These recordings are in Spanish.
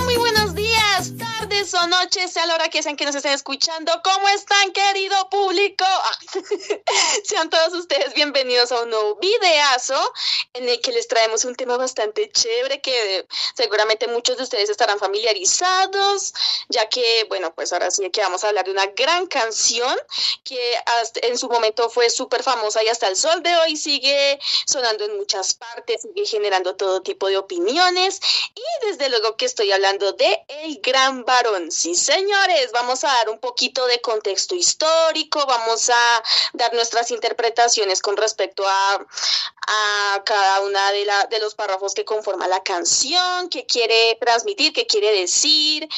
muy buenos días, tardes o noches, a la hora que sean que nos estén escuchando. ¿Cómo están, querido público? Sean todos ustedes bienvenidos a un nuevo videazo en el que les traemos un tema bastante chévere que seguramente muchos de ustedes estarán familiarizados, ya que, bueno, pues ahora sí que vamos a hablar de una gran canción que en su momento fue súper famosa y hasta el sol de hoy sigue sonando en muchas partes, sigue generando todo tipo de opiniones. Y desde luego que estoy hablando de El Gran Varón. Sí, señores, vamos a dar un poquito de contexto histórico, vamos a dar nuestras interpretaciones con respecto a cada una de los párrafos que conforma la canción, qué quiere transmitir, qué quiere decir.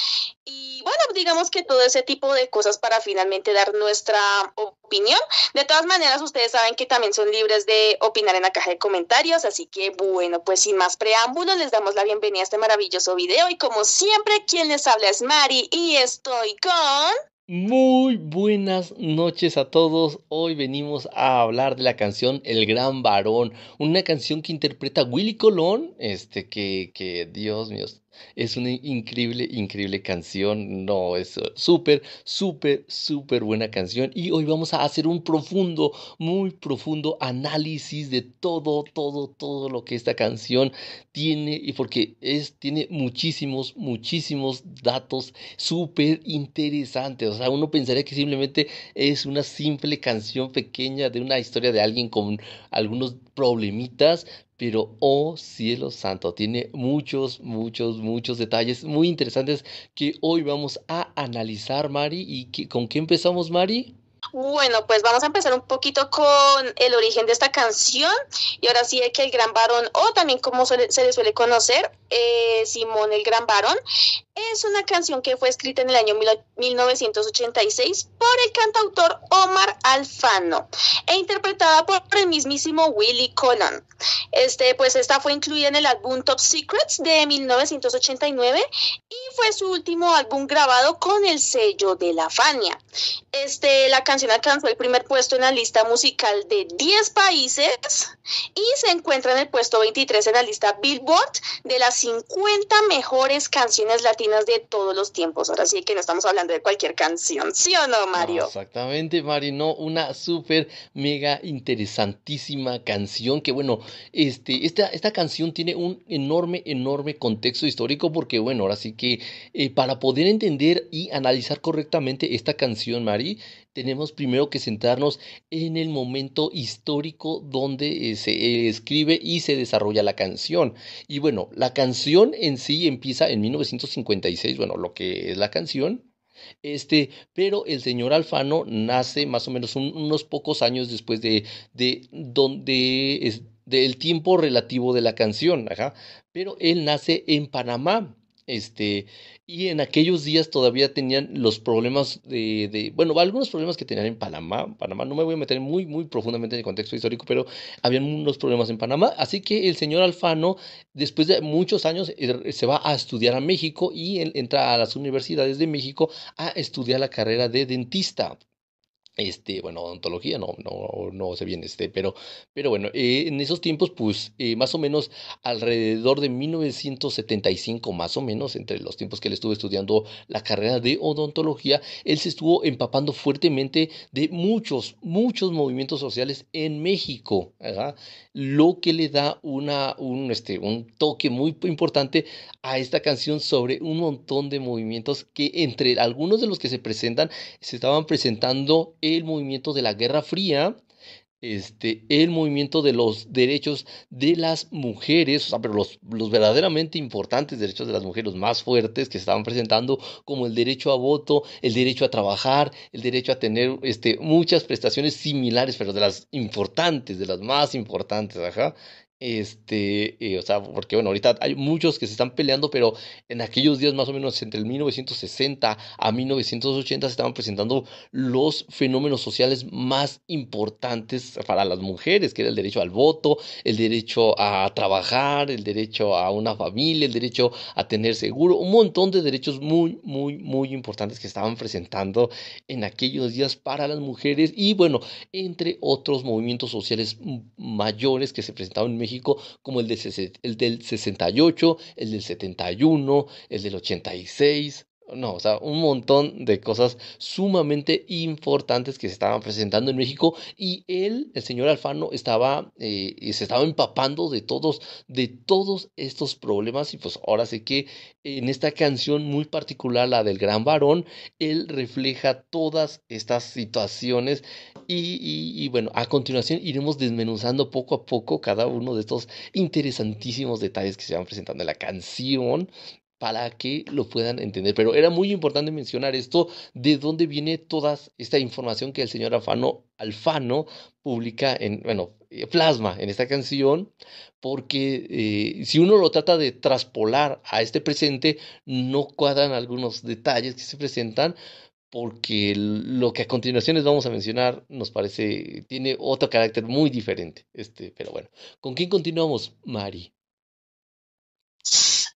Y bueno, digamos que todo ese tipo de cosas para finalmente dar nuestra opinión. De todas maneras, ustedes saben que también son libres de opinar en la caja de comentarios, así que bueno, pues sin más preámbulos, les damos la bienvenida a este maravilloso video y como siempre, quien les habla es Mari y estoy con... Muy buenas noches a todos. Hoy venimos a hablar de la canción El Gran Varón, una canción que interpreta Willy Colón, que Dios mío, es una increíble canción. No, es súper buena canción. Y hoy vamos a hacer un muy profundo análisis de todo lo que esta canción tiene, y porque tiene muchísimos datos súper interesantes. O sea, uno pensaría que simplemente es una simple canción pequeña de una historia de alguien con algunos problemitas, pero oh cielo santo, tiene muchos detalles muy interesantes que hoy vamos a analizar, Mari. ¿Con qué empezamos, Mari? Bueno, pues vamos a empezar un poquito con el origen de esta canción y ahora sí de que el Gran Varón, o también como se le suele conocer, Simón el Gran Varón, es una canción que fue escrita en el año 1986 por el cantautor Omar Alfano e interpretada por el mismísimo Willy Colón. Pues esta fue incluida en el álbum Top Secrets de 1989 y fue su último álbum grabado con el sello de la Fania. La canción alcanzó el primer puesto en la lista musical de 10 países y se encuentra en el puesto 23 en la lista Billboard de las 50 mejores canciones latinas de todos los tiempos. Ahora sí que no estamos hablando de cualquier canción, ¿sí o no, No, Mario? exactamente, Mari, no, una súper mega interesantísima canción que, bueno, esta canción tiene un enorme contexto histórico porque, bueno, ahora sí que para poder entender y analizar correctamente esta canción, Mari, tenemos primero que centrarnos en el momento histórico donde se escribe y se desarrolla la canción. Y bueno, la canción en sí empieza en 1956, bueno, lo que es la canción. Pero el señor Alfano nace más o menos unos pocos años después de donde es del tiempo relativo de la canción, ajá. Pero él nace en Panamá. Este, y en aquellos días todavía tenían los problemas bueno, algunos problemas que tenían en Panamá. Panamá, no me voy a meter muy profundamente en el contexto histórico, pero habían unos problemas en Panamá. Así que el señor Alfano, después de muchos años, se va a estudiar a México y él entra a las universidades de México a estudiar la carrera de dentista. Bueno, odontología, no sé bien, pero bueno, en esos tiempos, pues, más o menos alrededor de 1975, más o menos, entre los tiempos que él estuvo estudiando la carrera de odontología, él se estuvo empapando fuertemente de muchos movimientos sociales en México, ¿verdad? Lo que le da un toque muy importante a esta canción sobre un montón de movimientos que entre algunos de los que se estaban presentando el movimiento de la Guerra Fría, el movimiento de los derechos de las mujeres, o sea, pero los verdaderamente importantes derechos de las mujeres, los más fuertes que se estaban presentando, como el derecho a voto, el derecho a trabajar, el derecho a tener muchas prestaciones similares, pero de las importantes, de las más importantes, ajá. O sea, porque bueno, ahorita hay muchos que se están peleando, pero en aquellos días más o menos entre el 1960 a 1980 se estaban presentando los fenómenos sociales más importantes para las mujeres, que era el derecho al voto, el derecho a trabajar, el derecho a una familia, el derecho a tener seguro, un montón de derechos muy importantes que estaban presentando en aquellos días para las mujeres. Y bueno, entre otros movimientos sociales mayores que se presentaban en México México, como el del 68, el del 71, el del 86. No, o sea, un montón de cosas sumamente importantes que se estaban presentando en México y él, el señor Alfano, y se estaba empapando de todos estos problemas y pues ahora sé que en esta canción muy particular, la del Gran Varón, él refleja todas estas situaciones y bueno, a continuación iremos desmenuzando poco a poco cada uno de estos interesantísimos detalles que se van presentando en la canción para que lo puedan entender. Pero era muy importante mencionar esto, de dónde viene toda esta información que el señor Alfano publica bueno, plasma en esta canción, porque si uno lo trata de traspolar a este presente, no cuadran algunos detalles que se presentan, porque lo que a continuación les vamos a mencionar nos parece, tiene otro carácter muy diferente. Pero bueno, ¿con quién continuamos, Mari?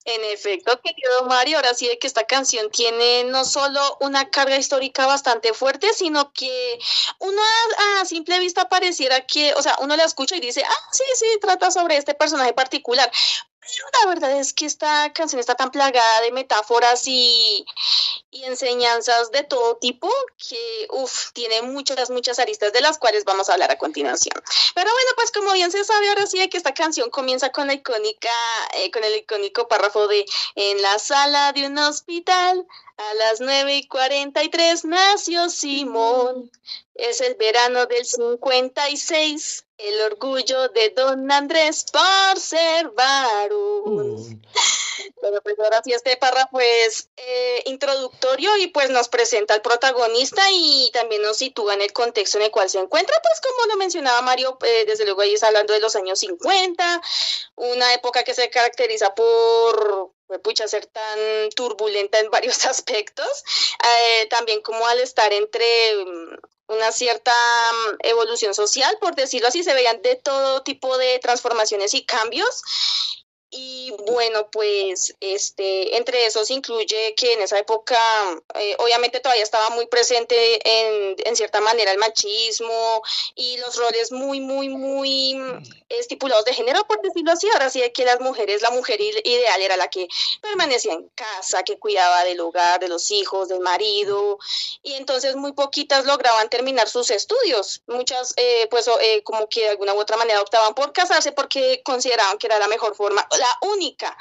En efecto, querido Mario, ahora sí de que esta canción tiene no solo una carga histórica bastante fuerte, sino que uno a simple vista pareciera que, o sea, uno la escucha y dice, ah, sí, sí, trata sobre este personaje particular. Pero la verdad es que esta canción está tan plagada de metáforas y enseñanzas de todo tipo que tiene muchas aristas de las cuales vamos a hablar a continuación. Pero bueno, pues como bien se sabe ahora sí de que esta canción comienza con la icónica, con el icónico párrafo de en la sala de un hospital a las 9:43 nació Simón. Es el verano del 56, el orgullo de don Andrés por ser varón. Pero pues ahora sí este párrafo es introductorio y pues nos presenta al protagonista y también nos sitúa en el contexto en el cual se encuentra, pues como lo mencionaba Mario, desde luego ahí está hablando de los años 50, una época que se caracteriza por pucha, ser tan turbulenta en varios aspectos, también como al estar entre una cierta evolución social, por decirlo así, se veían de todo tipo de transformaciones y cambios. Y bueno, pues entre esos incluye que en esa época obviamente todavía estaba muy presente en cierta manera el machismo y los roles muy estipulados de género, por decirlo así. Ahora sí que las mujeres, la mujer ideal era la que permanecía en casa, que cuidaba del hogar, de los hijos, del marido, y entonces muy poquitas lograban terminar sus estudios. Muchas como que de alguna u otra manera optaban por casarse porque consideraban que era la mejor forma, la única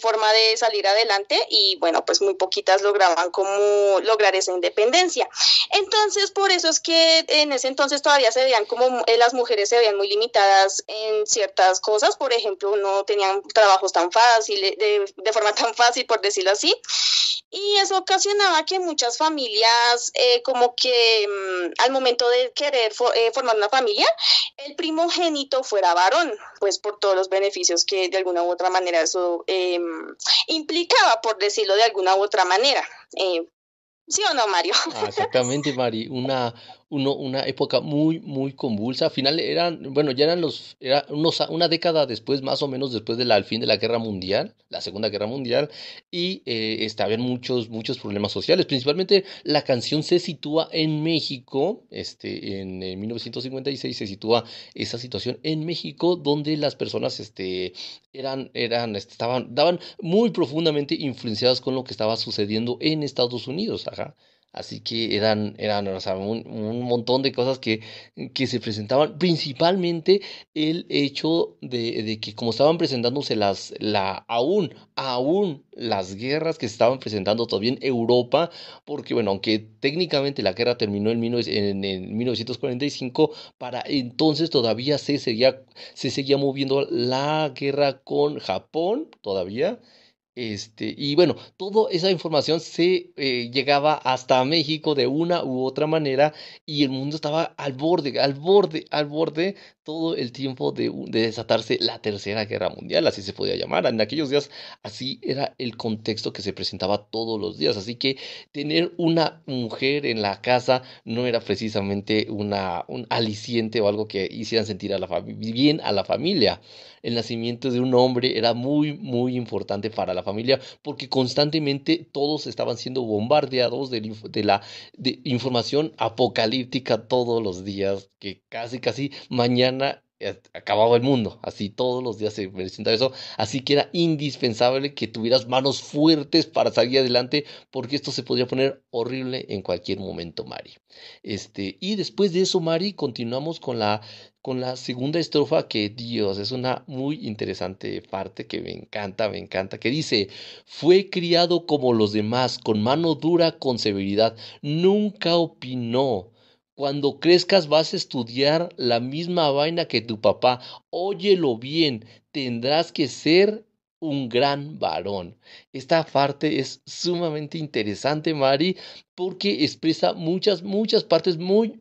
forma de salir adelante, y bueno, pues muy poquitas lograban como lograr esa independencia. Entonces, por eso es que en ese entonces todavía se veían como las mujeres se veían muy limitadas en ciertas cosas, por ejemplo, no tenían trabajos tan fáciles, de forma tan fácil, por decirlo así, y eso ocasionaba que muchas familias como que al momento de querer formar una familia, el primogénito fuera varón, pues por todos los beneficios que de alguna u otra manera eso implicaba, por decirlo de alguna u otra manera. ¿Sí o no, Mario? Ah, exactamente, Mari, una época muy convulsa. Al final bueno, ya era una década después, más o menos después al fin de la Guerra Mundial, la Segunda Guerra Mundial, y habían muchos problemas sociales. Principalmente la canción se sitúa en México, en 1956 se sitúa esa situación en México, donde las personas, daban muy profundamente influenciadas con lo que estaba sucediendo en Estados Unidos, ajá. Así que o sea, un montón de cosas que se presentaban, principalmente el hecho de que como estaban presentándose aún las guerras que se estaban presentando todavía en Europa, porque bueno, aunque técnicamente la guerra terminó en 1945, para entonces todavía se seguía moviendo la guerra con Japón, todavía. Y bueno, toda esa información se llegaba hasta México de una u otra manera y el mundo estaba al borde todo el tiempo de desatarse la Tercera Guerra Mundial, así se podía llamar. En aquellos días, así era el contexto que se presentaba todos los días. Así que tener una mujer en la casa no era precisamente un aliciente o algo que hicieran sentir bien a la familia. El nacimiento de un hombre era muy importante para la familia porque constantemente todos estaban siendo bombardeados de información apocalíptica todos los días, que casi mañana acababa el mundo, así todos los días se presentaba eso, así que era indispensable que tuvieras manos fuertes para salir adelante, porque esto se podría poner horrible en cualquier momento, Mari. Y después de eso, Mari, continuamos con la segunda estrofa que, Dios, es una muy interesante parte que me encanta, que dice, fue criado como los demás, con mano dura, con severidad, nunca opinó. Cuando crezcas vas a estudiar la misma vaina que tu papá. Óyelo bien, tendrás que ser un gran varón. Esta parte es sumamente interesante, Mari, porque expresa muchas partes muy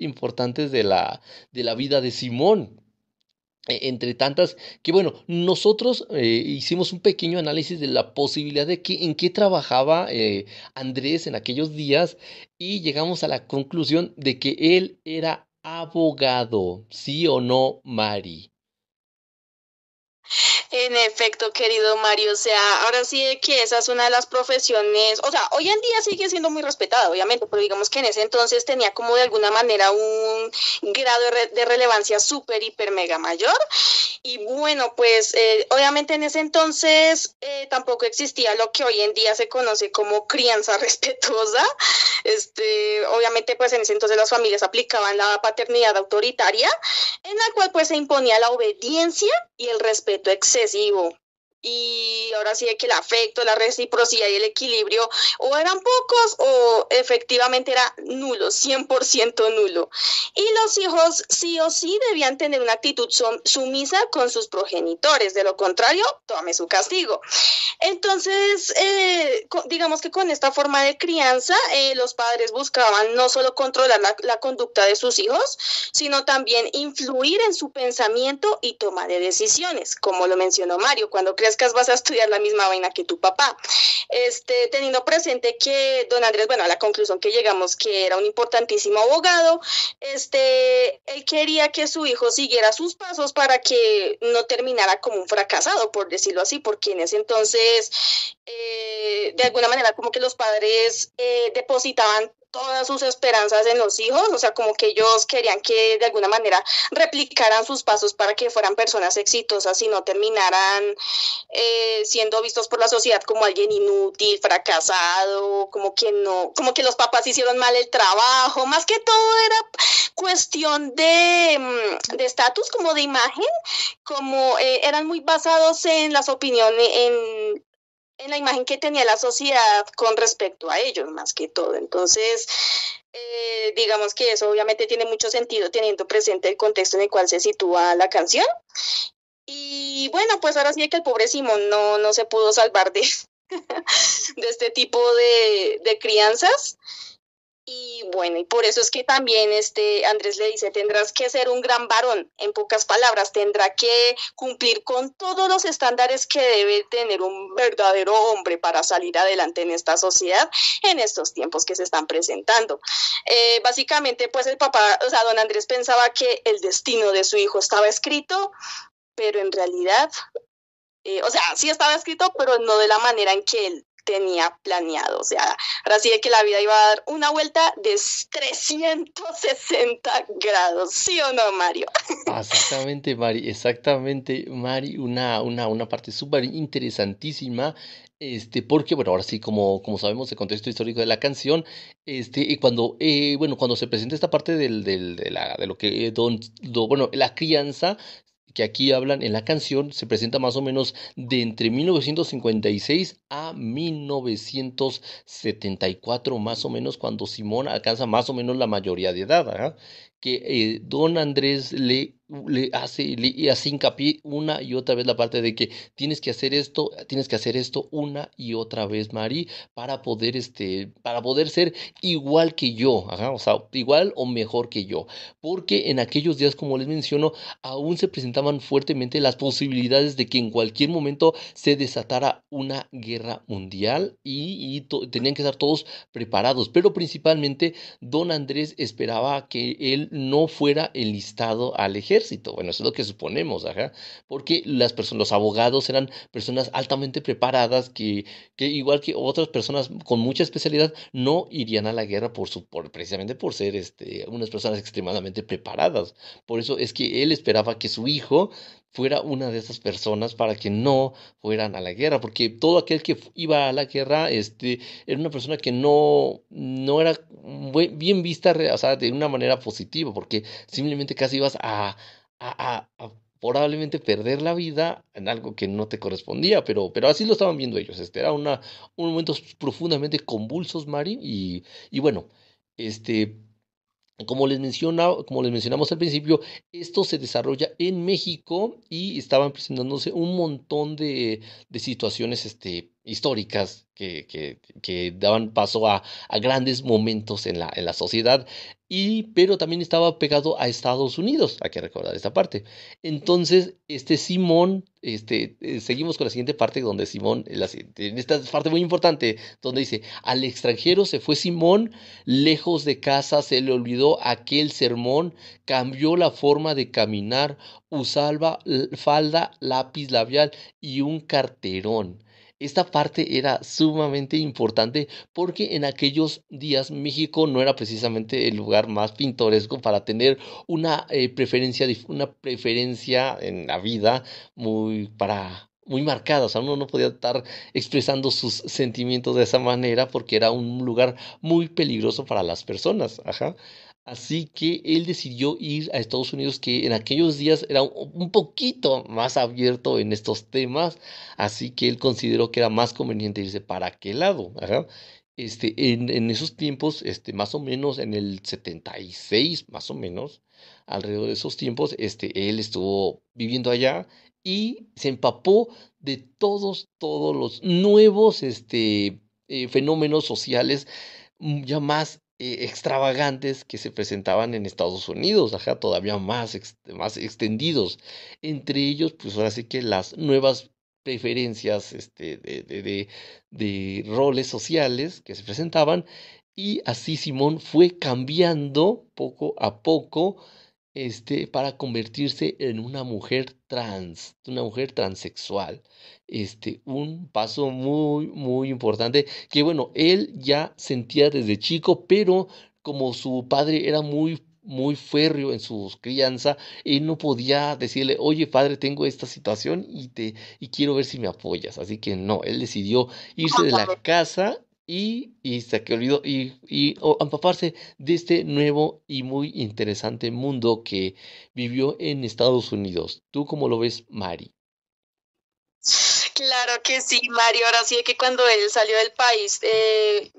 importantes de la vida de Simón. Entre tantas, que bueno, nosotros hicimos un pequeño análisis de la posibilidad de que en qué trabajaba Andrés en aquellos días y llegamos a la conclusión de que él era abogado, ¿sí o no, Mari? En efecto, querido Mario, o sea, ahora sí que esa es una de las profesiones, o sea, hoy en día sigue siendo muy respetada, obviamente, pero digamos que en ese entonces tenía como de alguna manera un grado de relevancia súper, hiper, mega mayor. Y bueno, pues obviamente en ese entonces tampoco existía lo que hoy en día se conoce como crianza respetuosa. Obviamente pues en ese entonces las familias aplicaban la paternidad autoritaria, en la cual pues se imponía la obediencia y el respeto excesivo. Y ahora sí que el afecto, la reciprocidad y el equilibrio o eran pocos o efectivamente era nulo, 100% nulo. Y los hijos sí o sí debían tener una actitud sumisa con sus progenitores, de lo contrario, tome su castigo. Entonces, digamos que con esta forma de crianza, los padres buscaban no solo controlar la conducta de sus hijos, sino también influir en su pensamiento y toma de decisiones, como lo mencionó Mario, cuando crezcas vas a estudiar la misma vaina que tu papá. Teniendo presente que don Andrés, bueno, a la conclusión que llegamos que era un importantísimo abogado, él quería que su hijo siguiera sus pasos para que no terminara como un fracasado, por decirlo así, porque en ese entonces, de alguna manera, como que los padres depositaban todas sus esperanzas en los hijos, o sea, como que ellos querían que de alguna manera replicaran sus pasos para que fueran personas exitosas y no terminaran siendo vistos por la sociedad como alguien inútil, fracasado, como que no, como que los papás hicieron mal el trabajo, más que todo era cuestión de estatus, como de imagen, como eran muy basados en las opiniones, en la imagen que tenía la sociedad con respecto a ellos, más que todo. Entonces, digamos que eso obviamente tiene mucho sentido teniendo presente el contexto en el cual se sitúa la canción. Y bueno, pues ahora sí que el pobre Simón no se pudo salvar de este tipo de crianzas. Y bueno, y por eso es que también Andrés le dice, tendrás que ser un gran varón, en pocas palabras, tendrá que cumplir con todos los estándares que debe tener un verdadero hombre para salir adelante en esta sociedad, en estos tiempos que se están presentando. Básicamente, pues el papá, o sea, don Andrés pensaba que el destino de su hijo estaba escrito, pero en realidad, o sea, sí estaba escrito, pero no de la manera en que él tenía planeado, o sea, ahora sí de que la vida iba a dar una vuelta de 360 grados, ¿sí o no, Mario? Exactamente, Mari, una parte súper interesantísima, porque, bueno, ahora sí, como sabemos el contexto histórico de la canción, y cuando, bueno, cuando se presenta esta parte de lo que, bueno, la crianza, que aquí hablan en la canción, se presenta más o menos de entre 1956 a 1974, más o menos, cuando Simón alcanza más o menos la mayoría de edad, ¿verdad? Que don Andrés le hace hincapié una y otra vez la parte de que tienes que hacer esto una y otra vez, Mari, para poder ser igual que yo, ajá, o sea, igual o mejor que yo, porque en aquellos días, como les menciono, aún se presentaban fuertemente las posibilidades de que en cualquier momento se desatara una guerra mundial y tenían que estar todos preparados, pero principalmente don Andrés esperaba que él él no fuera enlistado al ejército. Bueno, eso es lo que suponemos, ajá, porque los abogados eran personas altamente preparadas que igual que otras personas con mucha especialidad no irían a la guerra precisamente por ser unas personas extremadamente preparadas. Por eso es que él esperaba que su hijo fuera una de esas personas para que no fueran a la guerra, porque todo aquel que iba a la guerra, era una persona que no era bien vista, o sea, de una manera positiva, porque simplemente casi ibas a probablemente perder la vida en algo que no te correspondía, pero así lo estaban viendo ellos. Era un momento profundamente convulsos, Mari, y bueno, este, como les mencionamos al principio, esto se desarrolla en México y estaban presentándose un montón de situaciones históricas que daban paso a grandes momentos en la sociedad, pero también estaba pegado a Estados Unidos, hay que recordar esta parte. Entonces, Simón, seguimos con la siguiente parte donde Simón, en esta parte muy importante, donde dice, al extranjero se fue Simón, lejos de casa se le olvidó aquel sermón, cambió la forma de caminar, usaba falda, lápiz labial y un carterón. Esta parte era sumamente importante porque en aquellos días México no era precisamente el lugar más pintoresco para tener una preferencia en la vida muy marcada. O sea, uno no podía estar expresando sus sentimientos de esa manera porque era un lugar muy peligroso para las personas. Ajá. Así que él decidió ir a Estados Unidos, que en aquellos días era un poquito más abierto en estos temas, así que él consideró que era más conveniente irse para aquel lado. Ajá. En esos tiempos, más o menos en el 76 más o menos, alrededor de esos tiempos, él estuvo viviendo allá y se empapó de todos los nuevos, fenómenos sociales ya más extravagantes que se presentaban en Estados Unidos, ajá, todavía más extendidos. Entre ellos, pues ahora sí que las nuevas preferencias de roles sociales que se presentaban, y así Simón fue cambiando poco a poco, para convertirse en una mujer transexual. Un paso muy importante que, bueno, él ya sentía desde chico, pero como su padre era muy férreo en su crianza, él no podía decirle, oye, padre, tengo esta situación y quiero ver si me apoyas. Así que no, él decidió irse de la casa y se que olvidó empaparse de este nuevo y muy interesante mundo que vivió en Estados Unidos. ¿Tú cómo lo ves, Mari? Claro que sí, Mario. Ahora sí que cuando él salió del país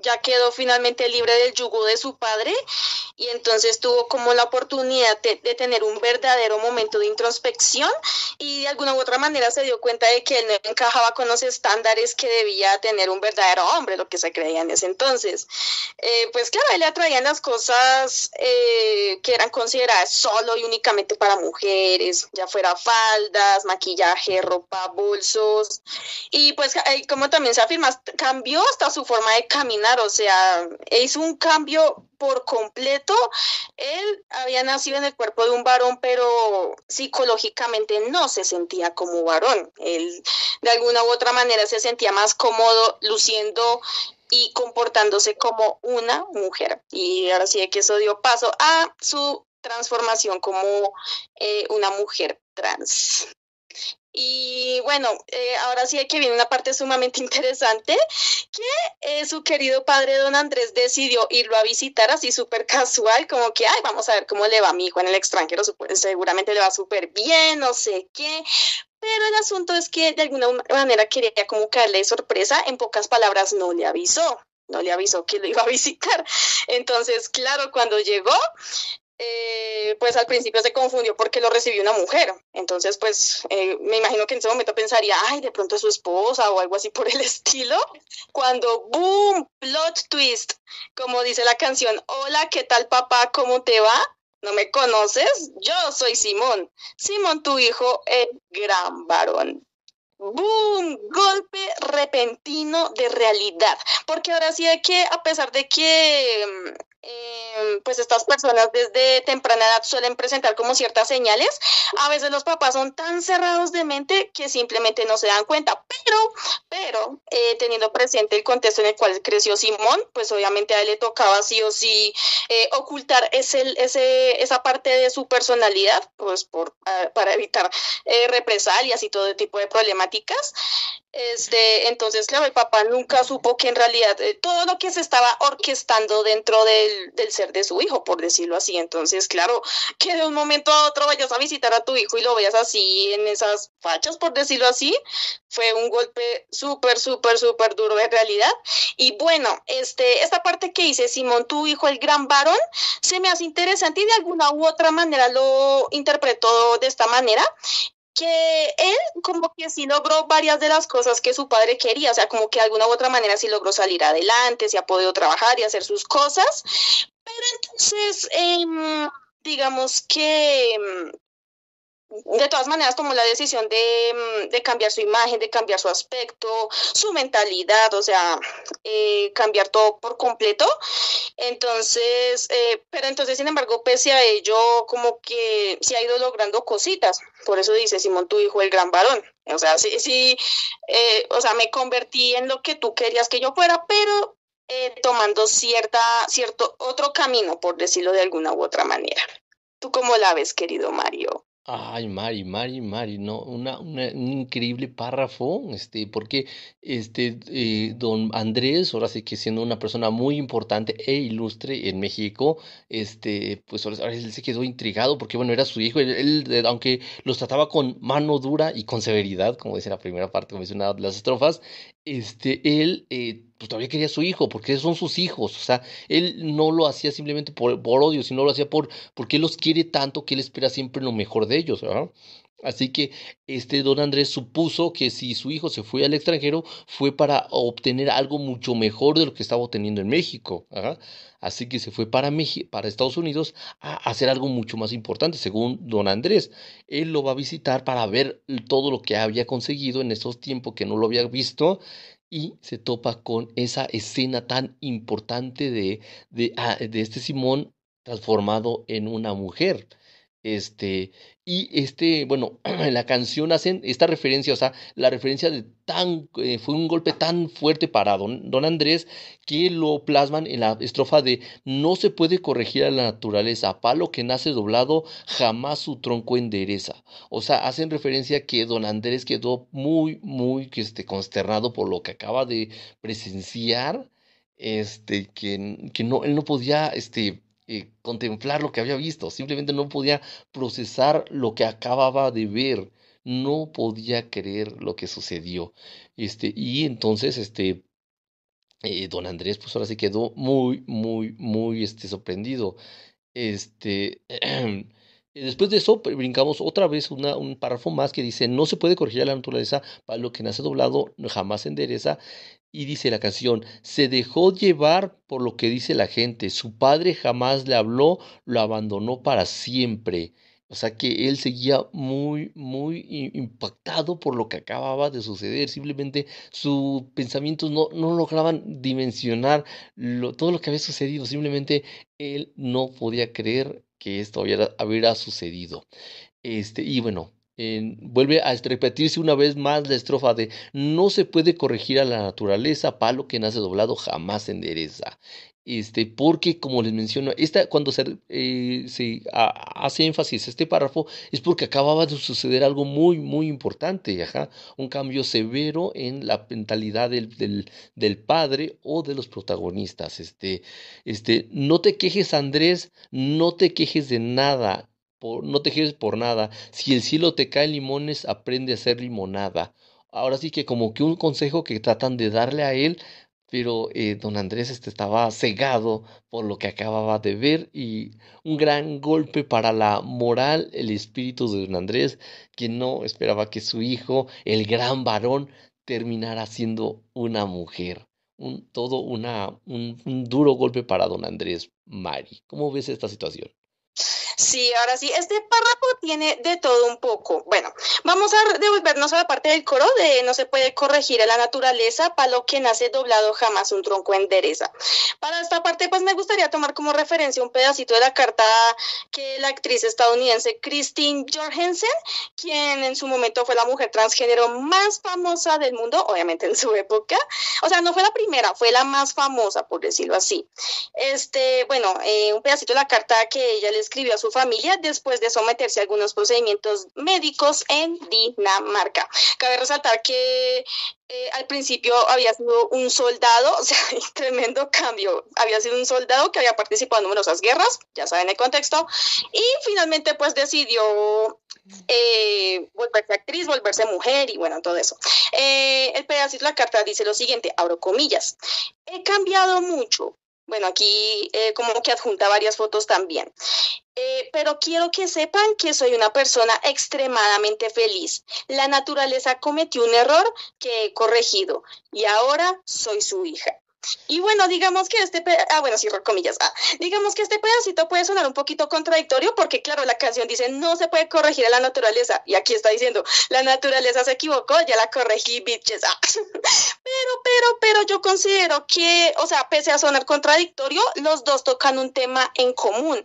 ya quedó finalmente libre del yugo de su padre y entonces tuvo como la oportunidad de tener un verdadero momento de introspección y de alguna u otra manera se dio cuenta de que él no encajaba con los estándares que debía tener un verdadero hombre, lo que se creía en ese entonces. Pues claro, a él le atraían las cosas que eran consideradas solo y únicamente para mujeres, ya fuera faldas, maquillaje, ropa, bolsos, y pues como también se afirma, cambió hasta su forma de caminar, o sea, hizo un cambio por completo. Él había nacido en el cuerpo de un varón, pero psicológicamente no se sentía como varón. Él de alguna u otra manera se sentía más cómodo luciendo y comportándose como una mujer. Y ahora sí que eso dio paso a su transformación como una mujer trans. Y bueno, ahora sí que viene una parte sumamente interesante, que su querido padre don Andrés decidió irlo a visitar así súper casual, como que, ay, vamos a ver cómo le va a mi hijo en el extranjero, seguramente le va súper bien, no sé qué, pero el asunto es que de alguna manera quería como caerle de sorpresa, en pocas palabras no le avisó que lo iba a visitar. Entonces, claro, cuando llegó, pues al principio se confundió porque lo recibió una mujer. Entonces, pues me imagino que en ese momento pensaría, ay, de pronto es su esposa o algo así por el estilo. Cuando, boom, plot twist, como dice la canción, hola, ¿qué tal papá? ¿Cómo te va? ¿No me conoces? Yo soy Simón. Simón, tu hijo, el gran varón. ¡Boom! Golpe repentino de realidad. Porque ahora sí hay que, a pesar de que pues estas personas desde temprana edad suelen presentar como ciertas señales. A veces los papás son tan cerrados de mente que simplemente no se dan cuenta, pero teniendo presente el contexto en el cual creció Simón, pues obviamente a él le tocaba sí o sí ocultar esa parte de su personalidad, pues para evitar represalias y todo tipo de problemáticas. Entonces, claro, el papá nunca supo que en realidad todo lo que se estaba orquestando dentro del ser de su hijo, por decirlo así. Entonces, claro, que de un momento a otro vayas a visitar a tu hijo y lo veas así en esas fachas, por decirlo así, fue un golpe súper, súper, súper duro en realidad. Y bueno, esta parte que dice Simón, tu hijo, el gran varón, se me hace interesante y de alguna u otra manera lo interpretó de esta manera que él como que sí logró varias de las cosas que su padre quería, o sea, como que de alguna u otra manera sí logró salir adelante, sí ha podido trabajar y hacer sus cosas, pero entonces, digamos que de todas maneras tomó la decisión de cambiar su imagen, de cambiar su aspecto, su mentalidad, o sea, cambiar todo por completo. Entonces, pero entonces, sin embargo, pese a ello, como que se ha ido logrando cositas. Por eso dice Simón, tu hijo, el gran varón. O sea, sí, sí, o sea, me convertí en lo que tú querías que yo fuera, pero tomando cierto otro camino, por decirlo de alguna u otra manera. ¿Tú cómo la ves, querido Mario? Ay, Mari, no, un increíble párrafo, porque don Andrés, ahora sí que siendo una persona muy importante e ilustre en México, pues ahora él se quedó intrigado porque, bueno, era su hijo, aunque los trataba con mano dura y con severidad, como dice la primera parte, como dice una de las estrofas, él, pues todavía quería a su hijo, porque son sus hijos, o sea, él no lo hacía simplemente por odio, sino lo hacía porque él los quiere tanto que él espera siempre lo mejor de ellos, ¿verdad? Así que don Andrés supuso que si su hijo se fue al extranjero fue para obtener algo mucho mejor de lo que estaba obteniendo en México, ¿verdad? Así que se fue para Estados Unidos a hacer algo mucho más importante, según don Andrés. Él lo va a visitar para ver todo lo que había conseguido en esos tiempos que no lo había visto y se topa con esa escena tan importante de este Simón transformado en una mujer. Este, bueno, en la canción hacen esta referencia, o sea, la referencia fue un golpe tan fuerte para don Andrés que lo plasman en la estrofa de no se puede corregir a la naturaleza, palo que nace doblado, jamás su tronco endereza. O sea, hacen referencia a que don Andrés quedó muy, consternado por lo que acaba de presenciar, que no, él no podía, contemplar lo que había visto, simplemente no podía procesar lo que acababa de ver, no podía creer lo que sucedió. Y entonces, don Andrés, pues ahora sí quedó muy, sorprendido. Después de eso, brincamos otra vez un párrafo más que dice, no se puede corregir a la naturaleza, para lo que nace doblado jamás se endereza. Y dice la canción, se dejó llevar por lo que dice la gente, su padre jamás le habló, lo abandonó para siempre. O sea que él seguía muy impactado por lo que acababa de suceder. Simplemente sus pensamientos no lograban dimensionar todo lo que había sucedido. Simplemente él no podía creer que esto hubiera sucedido. Y bueno, vuelve a repetirse una vez más la estrofa de no se puede corregir a la naturaleza, palo que nace doblado jamás se endereza. Porque como les menciono, cuando hace énfasis este párrafo es porque acababa de suceder algo muy importante, ajá, un cambio severo en la mentalidad del padre o de los protagonistas. No te quejes, Andrés, no te quejes de nada, no te quejes por nada. Si el cielo te cae limones, aprende a hacer limonada. Ahora sí que como que un consejo que tratan de darle a él, pero don Andrés estaba cegado por lo que acababa de ver y un gran golpe para la moral, el espíritu de don Andrés, que no esperaba que su hijo, el gran varón, terminara siendo una mujer. Un duro golpe para don Andrés, Mari. ¿Cómo ves esta situación? Sí, ahora sí, este párrafo tiene de todo un poco. Bueno, vamos a devolvernos a la parte del coro de no se puede corregir a la naturaleza, palo que nace doblado jamás un tronco endereza. Para esta parte, pues me gustaría tomar como referencia un pedacito de la carta que la actriz estadounidense Christine Jorgensen, quien en su momento fue la mujer transgénero más famosa del mundo, obviamente en su época. O sea, no fue la primera, fue la más famosa, por decirlo así. Bueno, un pedacito de la carta que ella le escribió a su familia después de someterse a algunos procedimientos médicos en Dinamarca. Cabe resaltar que al principio había sido un soldado, o sea, tremendo cambio. Había sido un soldado que había participado en numerosas guerras, ya saben el contexto, y finalmente pues decidió volverse actriz, volverse mujer y bueno, todo eso. El pedacito de la carta dice lo siguiente, abro comillas, he cambiado mucho. Bueno, aquí como que adjunta varias fotos también. Pero quiero que sepan que soy una persona extremadamente feliz. La naturaleza cometió un error que he corregido y ahora soy su hija. Y bueno, digamos que bueno, sí, comillas, digamos que este pedacito puede sonar un poquito contradictorio porque claro, la canción dice no se puede corregir a la naturaleza y aquí está diciendo la naturaleza se equivocó, ya la corregí, bitches. Pero yo considero que, o sea, pese a sonar contradictorio, los dos tocan un tema en común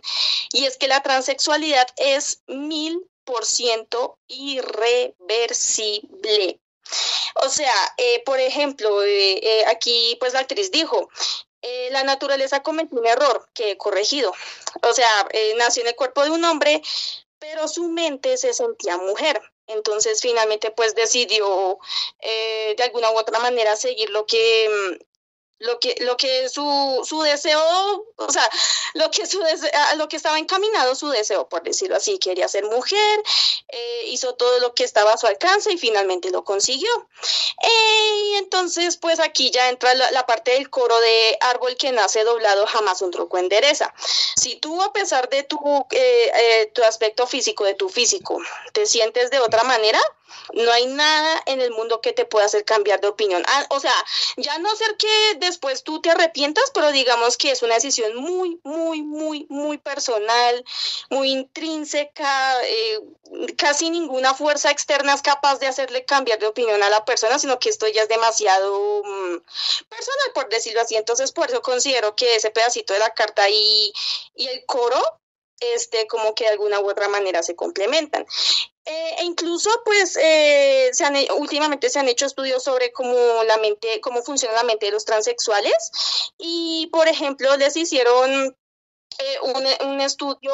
y es que la transexualidad es 1000% irreversible. O sea, por ejemplo, aquí pues la actriz dijo, la naturaleza cometió un error que he corregido. O sea, nació en el cuerpo de un hombre, pero su mente se sentía mujer. Entonces finalmente pues decidió de alguna u otra manera seguir lo que su deseo, o sea, lo que estaba encaminado su deseo, por decirlo así, quería ser mujer, hizo todo lo que estaba a su alcance y finalmente lo consiguió. Y entonces, pues aquí ya entra la parte del coro de árbol que nace doblado, jamás un tronco endereza. Si tú, a pesar de tu aspecto físico, de tu físico, te sientes de otra manera, no hay nada en el mundo que te pueda hacer cambiar de opinión. O sea, ya no ser que después tú te arrepientas, pero digamos que es una decisión muy, muy, muy, muy personal, muy intrínseca, casi ninguna fuerza externa es capaz de hacerle cambiar de opinión a la persona, sino que esto ya es demasiado personal, por decirlo así. Entonces, por eso considero que ese pedacito de la carta y el coro, como que de alguna u otra manera se complementan. E incluso, pues, últimamente se han hecho estudios sobre cómo funciona la mente de los transexuales y, por ejemplo, les hicieron un estudio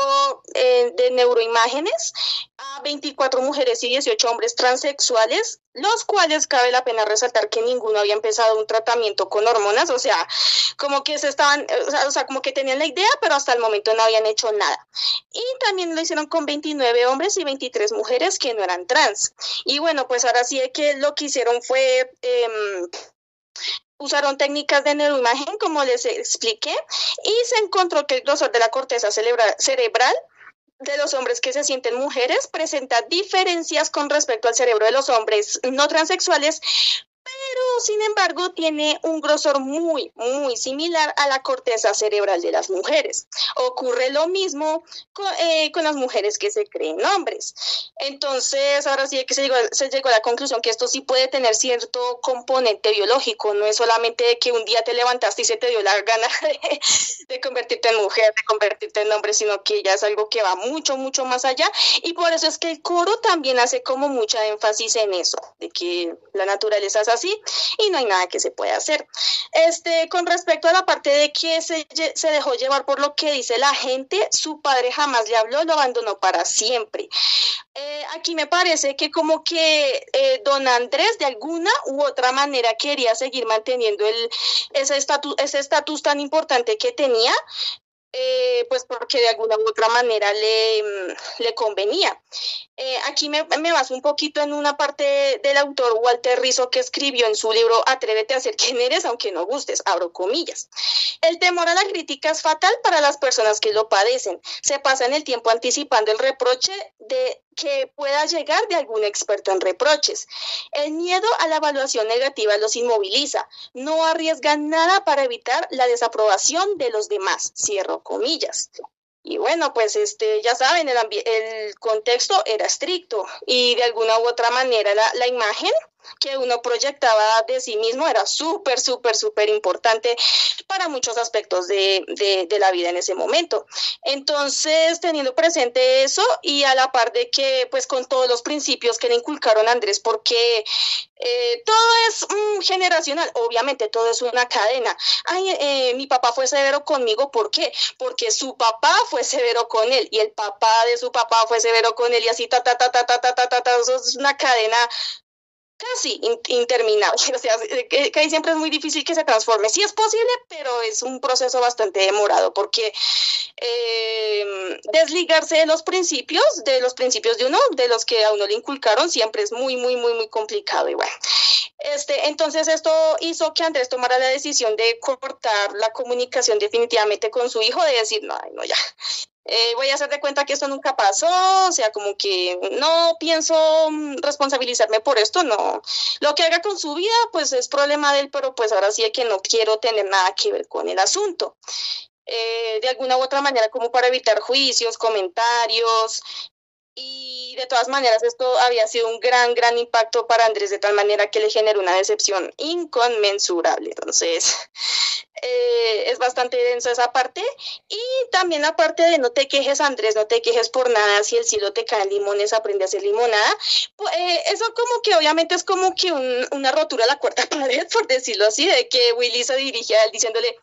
de neuroimágenes a 24 mujeres y 18 hombres transexuales, los cuales cabe la pena resaltar que ninguno había empezado un tratamiento con hormonas, o sea, como que como que tenían la idea, pero hasta el momento no habían hecho nada. Y también lo hicieron con 29 hombres y 23 mujeres que no eran trans. Y bueno, pues ahora sí que lo que hicieron fue usaron técnicas de neuroimagen, como les expliqué, y se encontró que el grosor de la corteza cerebral de los hombres que se sienten mujeres presenta diferencias con respecto al cerebro de los hombres no transexuales, pero sin embargo tiene un grosor muy, muy similar a la corteza cerebral de las mujeres. Ocurre lo mismo con las mujeres que se creen hombres. Entonces, ahora sí que se llegó a la conclusión que esto sí puede tener cierto componente biológico, no es solamente que un día te levantaste y se te dio la gana de convertirte en mujer, de convertirte en hombre, sino que ya es algo que va mucho, mucho más allá, y por eso es que el coro también hace como mucha énfasis en eso, de que la naturaleza es así y no hay nada que se pueda hacer. Con respecto a la parte de que se dejó llevar por lo que dice la gente, su padre jamás le habló, lo abandonó para siempre. Aquí me parece que como que don Andrés de alguna u otra manera quería seguir manteniendo ese estatus tan importante que tenía, pues porque de alguna u otra manera le convenía. Aquí me baso un poquito en una parte del autor Walter Rizzo que escribió en su libro Atrévete a ser quien eres, aunque no gustes, abro comillas. El temor a la crítica es fatal para las personas que lo padecen. Se pasan el tiempo anticipando el reproche de que pueda llegar de algún experto en reproches. El miedo a la evaluación negativa los inmoviliza. No arriesgan nada para evitar la desaprobación de los demás. Cierro comillas. Y bueno, pues ya saben, el contexto era estricto y de alguna u otra manera la imagen que uno proyectaba de sí mismo era súper, súper, súper importante para muchos aspectos de la vida en ese momento. Entonces, teniendo presente eso y a la par de que, pues con todos los principios que le inculcaron a Andrés, porque todo es generacional, obviamente todo es una cadena. Ay, mi papá fue severo conmigo, ¿por qué? Porque su papá fue severo con él y el papá de su papá fue severo con él y así, eso es una cadena casi interminable. O sea, que ahí siempre es muy difícil que se transforme. Sí es posible, pero es un proceso bastante demorado porque desligarse de los principios de uno, de los que a uno le inculcaron, siempre es muy, muy, muy, muy complicado. Y bueno, entonces esto hizo que Andrés tomara la decisión de cortar la comunicación definitivamente con su hijo, de decir, no, no, ya, voy a hacer de cuenta que esto nunca pasó, o sea, como que no pienso responsabilizarme por esto, no. Lo que haga con su vida, pues es problema de él, pero pues ahora sí es que no quiero tener nada que ver con el asunto. De alguna u otra manera, como para evitar juicios, comentarios, y de todas maneras, esto había sido un gran, gran impacto para Andrés, de tal manera que le generó una decepción inconmensurable. Entonces, es bastante denso esa parte. Y también la parte de no te quejes, Andrés, no te quejes por nada, si el cielo te caen limones, aprende a hacer limonada. Eso como que obviamente es como que una rotura a la cuarta pared, por decirlo así, de que Willy se dirige a él diciéndole,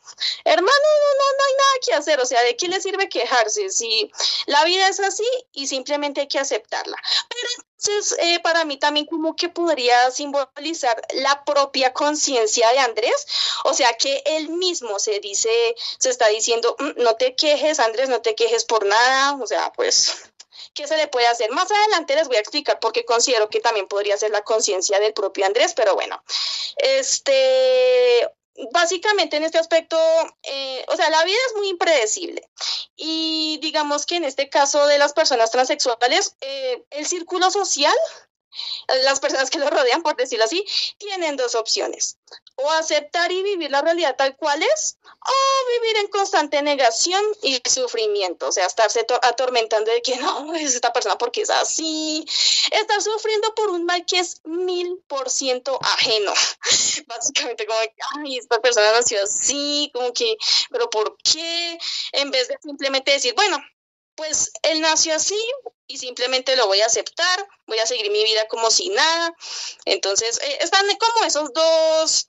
hermano, no hay nada que hacer, o sea, ¿de qué le sirve quejarse? Si la vida es así y simplemente hay que aceptarla. Pero entonces, para mí también como que podría simbolizar la propia conciencia de Andrés, o sea, que él mismo se está diciendo, no te quejes, Andrés, no te quejes por nada, o sea, pues, ¿qué se le puede hacer? Más adelante les voy a explicar porque considero que también podría ser la conciencia del propio Andrés, pero bueno, básicamente en este aspecto, o sea, la vida es muy impredecible y digamos que en este caso de las personas transexuales, el círculo social, las personas que lo rodean, por decirlo así, tienen dos opciones: o aceptar y vivir la realidad tal cual es, o vivir en constante negación y sufrimiento, o sea, estarse atormentando de que no, es esta persona porque es así, estar sufriendo por un mal que es 1000% ajeno. Básicamente como que, ay, esta persona nació así, como que, pero ¿por qué? En vez de simplemente decir, bueno, pues él nació así y simplemente lo voy a aceptar, voy a seguir mi vida como si nada. Entonces, están como esos dos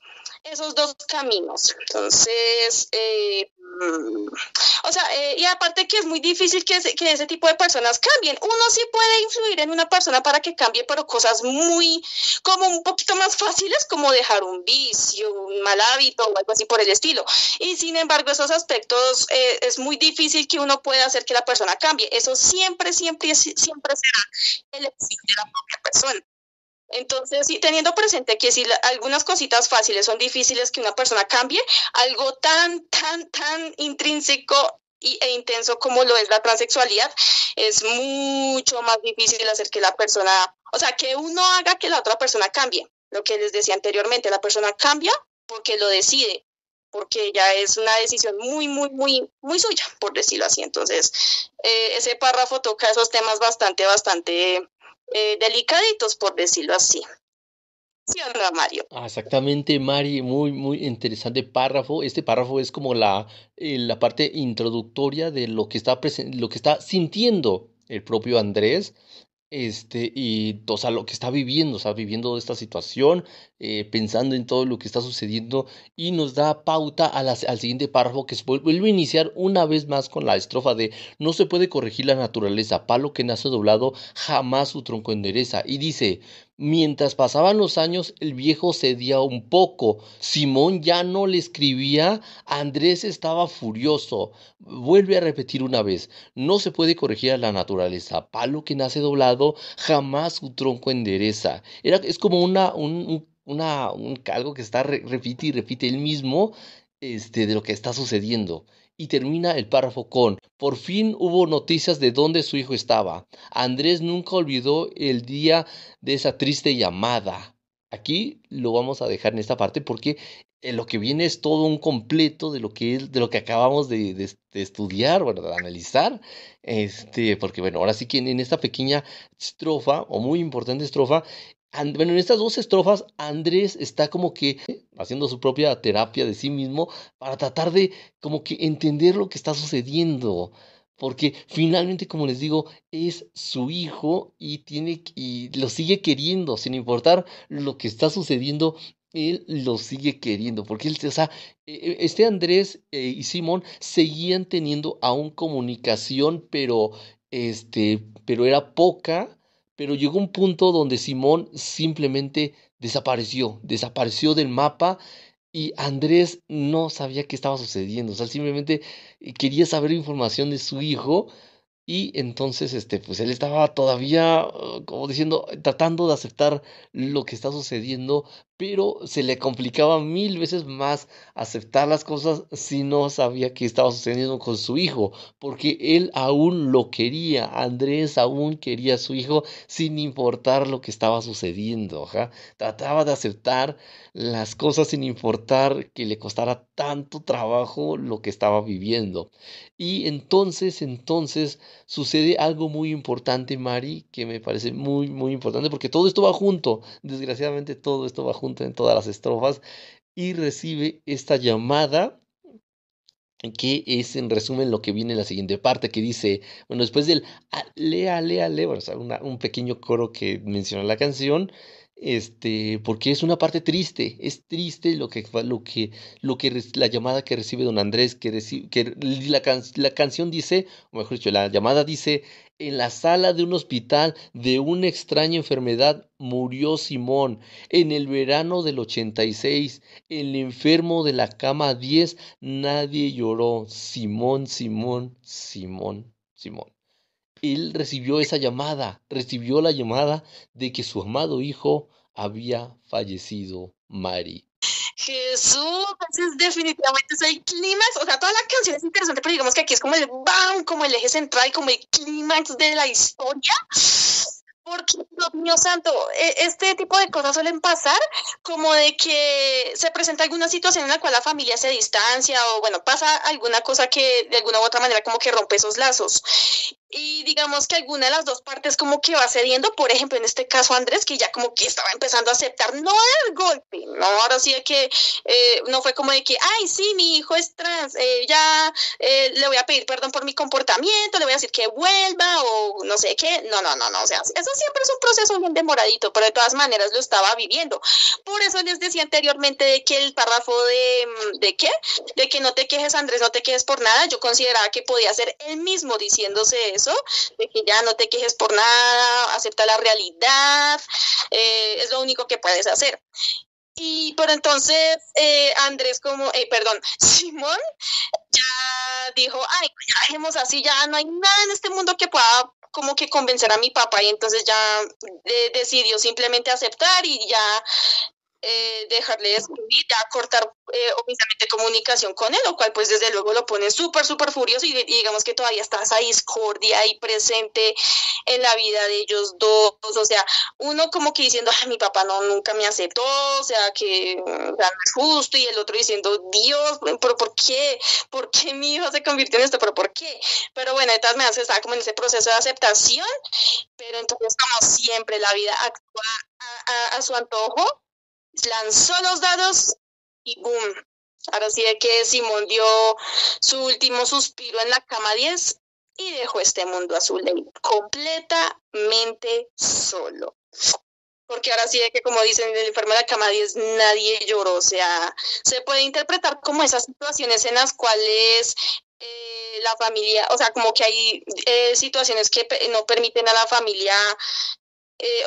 caminos. Entonces, o sea, y aparte que es muy difícil que ese tipo de personas cambien. Uno sí puede influir en una persona para que cambie, pero cosas muy, como un poquito más fáciles, como dejar un vicio, un mal hábito o algo así por el estilo. Y sin embargo, esos aspectos es muy difícil que uno pueda hacer que la persona cambie. Eso siempre, siempre, siempre será elección de la propia persona. Entonces, sí, teniendo presente que si algunas cositas fáciles son difíciles que una persona cambie, algo tan, tan, tan intrínseco e intenso como lo es la transexualidad, es mucho más difícil hacer que la persona, o sea, que uno haga que la otra persona cambie. Lo que les decía anteriormente, la persona cambia porque lo decide, porque ya es una decisión muy, muy, muy, muy suya, por decirlo así. Entonces, ese párrafo toca esos temas bastante, bastante delicaditos, por decirlo así. ¿Sí o no, Mario? Exactamente, Mari, muy, muy interesante párrafo. Este párrafo es como la parte introductoria de lo que lo que está sintiendo el propio Andrés. Y, o sea, lo que está viviendo, o sea, viviendo esta situación, pensando en todo lo que está sucediendo, y nos da pauta al siguiente párrafo que vuelve a iniciar una vez más con la estrofa de no se puede corregir la naturaleza, palo que nace doblado, jamás su tronco endereza. Y dice, mientras pasaban los años, el viejo cedía un poco, Simón ya no le escribía, Andrés estaba furioso. Vuelve a repetir una vez, no se puede corregir a la naturaleza, palo que nace doblado, jamás su tronco endereza. Es como algo que está repite y repite el mismo, de lo que está sucediendo. Y termina el párrafo con, por fin hubo noticias de dónde su hijo estaba. Andrés nunca olvidó el día de esa triste llamada. aquí lo vamos a dejar en esta parte porque lo que viene es todo un completo de lo que acabamos de estudiar, bueno, de analizar, porque bueno, ahora sí que en esta pequeña estrofa, o muy importante estrofa, bueno, en estas dos estrofas, Andrés está como que haciendo su propia terapia de sí mismo para tratar de como que entender lo que está sucediendo. Porque finalmente, como les digo, es su hijo y y lo sigue queriendo, sin importar lo que está sucediendo, él lo sigue queriendo, porque él, o sea, Andrés y Simón seguían teniendo aún comunicación, pero era poca, pero llegó un punto donde Simón simplemente desapareció del mapa y Andrés no sabía qué estaba sucediendo, o sea, él simplemente quería saber información de su hijo y entonces, pues él estaba todavía, como diciendo, tratando de aceptar lo que está sucediendo, pero se le complicaba mil veces más aceptar las cosas si no sabía qué estaba sucediendo con su hijo, porque él aún lo quería, Andrés aún quería a su hijo sin importar lo que estaba sucediendo, ajá. Trataba de aceptar las cosas sin importar que le costara tanto trabajo lo que estaba viviendo. Y entonces sucede algo muy importante, Mari, que me parece muy, muy importante, porque todo esto va junto, desgraciadamente todo esto va junto en todas las estrofas, y recibe esta llamada, que es en resumen lo que viene en la siguiente parte, que dice, bueno, después del lea, lea, lea, bueno, o sea, un pequeño coro que menciona la canción, porque es una parte triste, es triste la llamada que recibe don Andrés, que la canción dice, o mejor dicho, la llamada dice, en la sala de un hospital de una extraña enfermedad murió Simón en el verano del 86, el enfermo de la cama 10. Nadie lloró. Simón, Simón, Simón, Simón. Él recibió la llamada de que su amado hijo había fallecido, Mari. Jesús, entonces definitivamente es el clímax, o sea, toda la canción es interesante, pero digamos que aquí es como el bam, como el eje central, como el clímax de la historia. Porque, Dios mío santo, este tipo de cosas suelen pasar como de que se presenta alguna situación en la cual la familia se distancia o bueno, pasa alguna cosa que de alguna u otra manera como que rompe esos lazos. Y digamos que alguna de las dos partes como que va cediendo, por ejemplo, en este caso Andrés, que ya como que estaba empezando a aceptar, no el golpe, no, ahora sí de que no fue como de que, ay, sí, mi hijo es trans, ya le voy a pedir perdón por mi comportamiento, le voy a decir que vuelva o no sé qué, no, o sea, eso siempre es un proceso bien demoradito, pero de todas maneras lo estaba viviendo. Por eso les decía anteriormente de que el párrafo ¿de qué? De que no te quejes, Andrés, no te quejes por nada, yo consideraba que podía ser él mismo diciéndose eso, de que ya no te quejes por nada, acepta la realidad, es lo único que puedes hacer. Y pero entonces Andrés perdón, Simón ya dijo, ay, ya dejemos así, ya no hay nada en este mundo que pueda como que convencer a mi papá y entonces ya decidió simplemente aceptar y ya dejarle de escribir, ya cortar oficialmente comunicación con él, lo cual pues desde luego lo pone súper furioso y digamos que todavía está esa discordia ahí presente en la vida de ellos dos, o sea, uno como que diciendo, mi papá no, nunca me aceptó, o sea, que no es justo, y el otro diciendo, Dios, pero ¿por qué? ¿Por qué mi hijo se convirtió en esto? ¿Pero por qué? Pero bueno, de todas maneras estaba como en ese proceso de aceptación, pero entonces como siempre la vida actúa a su antojo, lanzó los dados y boom. Ahora sí de que Simón dio su último suspiro en la cama 10 y dejó este mundo azul de completamente solo. Porque ahora sí de que, como dicen en el enfermo de la cama 10, nadie lloró. O sea, se puede interpretar como esas situaciones en las cuales la familia, o sea, como que hay situaciones que no permiten a la familia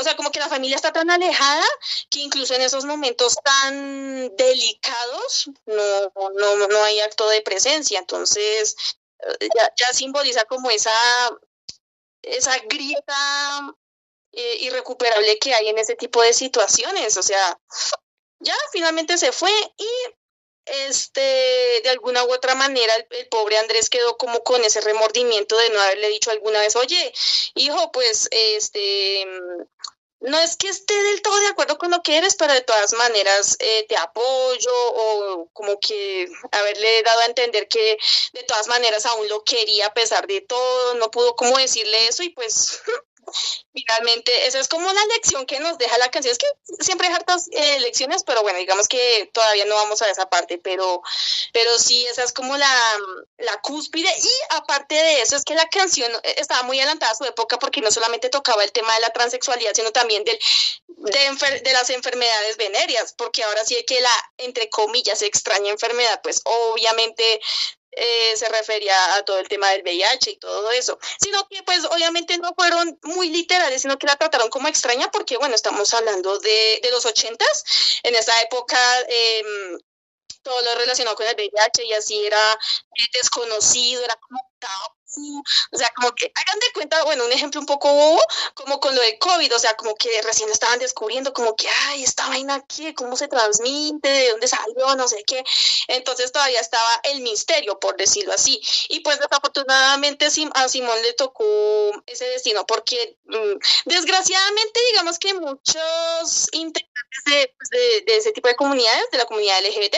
o sea, como que la familia está tan alejada que incluso en esos momentos tan delicados no hay acto de presencia. Entonces, ya simboliza como esa grieta irrecuperable que hay en ese tipo de situaciones. O sea, ya finalmente se fue y de alguna u otra manera el pobre Andrés quedó como con ese remordimiento de no haberle dicho alguna vez, oye, hijo, pues no es que esté del todo de acuerdo con lo que eres, pero de todas maneras te apoyo o como que haberle dado a entender que de todas maneras aún lo quería a pesar de todo, no pudo como decirle eso y pues finalmente, esa es como la lección que nos deja la canción. Es que siempre hay hartas lecciones, pero bueno, digamos que todavía no vamos a esa parte, pero sí, esa es como la cúspide. Y aparte de eso, es que la canción estaba muy adelantada a su época porque no solamente tocaba el tema de la transexualidad, sino también de las enfermedades venéreas, porque ahora sí que la, entre comillas, extraña enfermedad, pues obviamente se refería a todo el tema del VIH y todo eso, sino que pues obviamente no fueron muy literales, sino que la trataron como extraña porque bueno, estamos hablando de los ochentas, en esa época todo lo relacionado con el VIH y así era desconocido, era como tabú, o sea, como que hagan de cuenta, bueno, un ejemplo un poco bobo, como con lo del COVID, o sea, como que recién estaban descubriendo, como que, ay, esta vaina, ¿qué? ¿Cómo se transmite? ¿De dónde salió? No sé qué. Entonces todavía estaba el misterio, por decirlo así. Y pues desafortunadamente a Simón le tocó ese destino, porque desgraciadamente, digamos que muchos integrantes de ese tipo de comunidades, de la comunidad LGBT,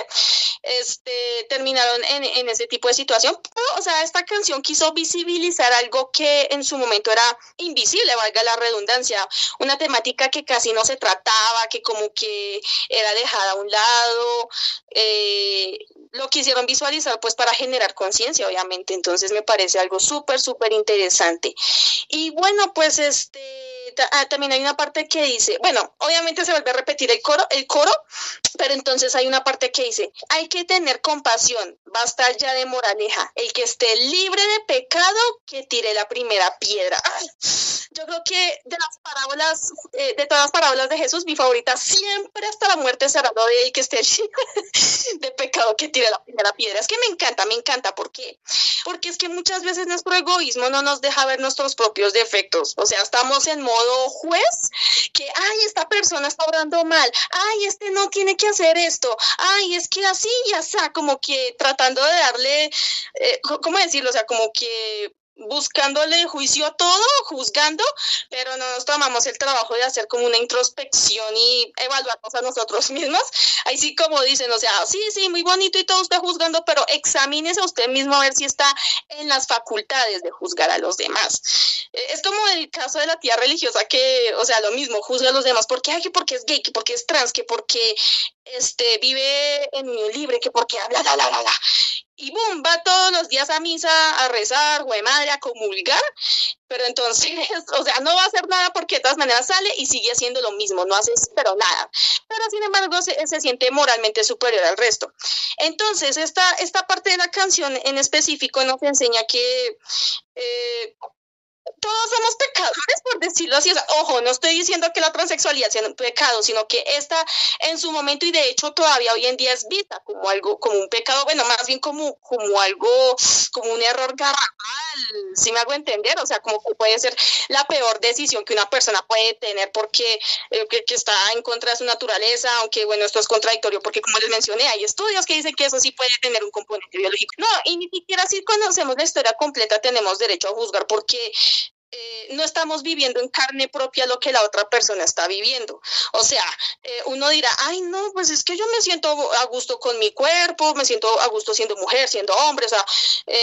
terminaron en ese tipo de situación. O sea, esta canción quiso visibilizar algo que en su momento era invisible, valga la redundancia, una temática que casi no se trataba, que como que era dejada a un lado, lo quisieron visualizar pues para generar conciencia, obviamente, entonces me parece algo súper, súper interesante. Y bueno, pues también hay una parte que dice, bueno, obviamente se vuelve a repetir el coro, pero entonces hay una parte que dice, hay que tener compasión, basta ya de moraleja, el que esté libre de pecado, que tire la primera piedra. Ay, yo creo que de las parábolas, de todas las parábolas de Jesús, mi favorita siempre hasta la muerte será lo de el que esté libre de pecado, que tire la primera piedra. Es que me encanta, ¿por qué? Porque es que muchas veces nuestro egoísmo no nos deja ver nuestros propios defectos, o sea, estamos en modo juez, que, ay, esta persona está obrando mal, ay, no tiene que hacer esto, ay, es que así ya está, como que tratando de darle, ¿cómo decirlo? O sea, como que buscándole juicio a todo, juzgando, pero no nos tomamos el trabajo de hacer como una introspección y evaluarnos a nosotros mismos. Ahí sí, como dicen, o sea, sí, muy bonito y todo usted juzgando, pero examínese a usted mismo a ver si está en las facultades de juzgar a los demás. Es como el caso de la tía religiosa que, o sea, lo mismo, juzga a los demás porque, ay, que porque es gay, que porque es trans, que porque vive en unión libre, que porque habla, la. Y boom, va todos los días a misa, a rezar, güey madre, a comulgar, pero entonces, o sea, no va a hacer nada porque de todas maneras sale y sigue haciendo lo mismo, no hace pero nada, pero sin embargo se siente moralmente superior al resto. Entonces, esta parte de la canción en específico nos enseña que todos somos pecadores, por decirlo así. O sea, ojo, no estoy diciendo que la transexualidad sea un pecado, sino que esta en su momento y de hecho todavía hoy en día es vista como algo, como un pecado, bueno, más bien como algo, como un error garrafal, si me hago entender, o sea, como que puede ser la peor decisión que una persona puede tener porque que está en contra de su naturaleza, aunque bueno, esto es contradictorio porque como les mencioné, hay estudios que dicen que eso sí puede tener un componente biológico. No, y ni siquiera si conocemos la historia completa tenemos derecho a juzgar porque no estamos viviendo en carne propia lo que la otra persona está viviendo. O sea, uno dirá, ay, no, pues es que yo me siento a gusto con mi cuerpo, me siento a gusto siendo mujer, siendo hombre, o sea,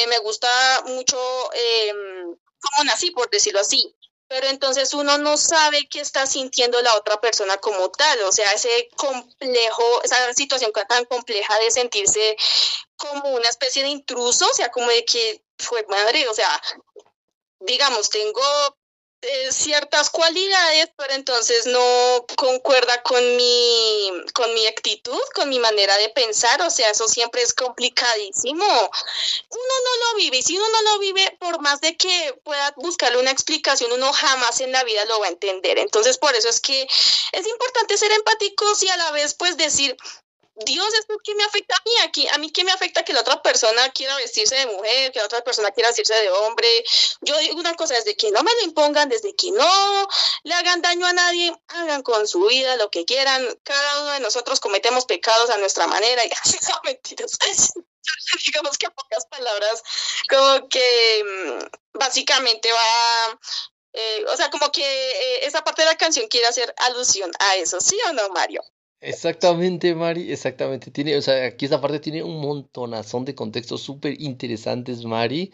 me gusta mucho cómo nací, por decirlo así. Pero entonces uno no sabe qué está sintiendo la otra persona como tal, o sea, ese complejo, esa situación tan compleja de sentirse como una especie de intruso, o sea, como de que fue madre, o sea, digamos, tengo ciertas cualidades, pero entonces no concuerda con mi actitud, con mi manera de pensar, o sea, eso siempre es complicadísimo. Uno no lo vive, y si uno no lo vive, por más de que pueda buscarle una explicación, uno jamás en la vida lo va a entender. Entonces, por eso es que es importante ser empáticos y a la vez, pues, decir, Dios, ¿esto qué me afecta a mí? A mí qué me afecta que la otra persona quiera vestirse de mujer, que la otra persona quiera vestirse de hombre. Yo digo una cosa, desde que no me lo impongan, desde que no le hagan daño a nadie, hagan con su vida lo que quieran. Cada uno de nosotros cometemos pecados a nuestra manera y así son mentiras. Digamos que en pocas palabras, como que básicamente va O sea, como que esa parte de la canción quiere hacer alusión a eso, ¿sí o no, Mario? Exactamente, Mari, exactamente. Tiene, o sea, aquí esta parte tiene un montonazón de contextos súper interesantes, Mari.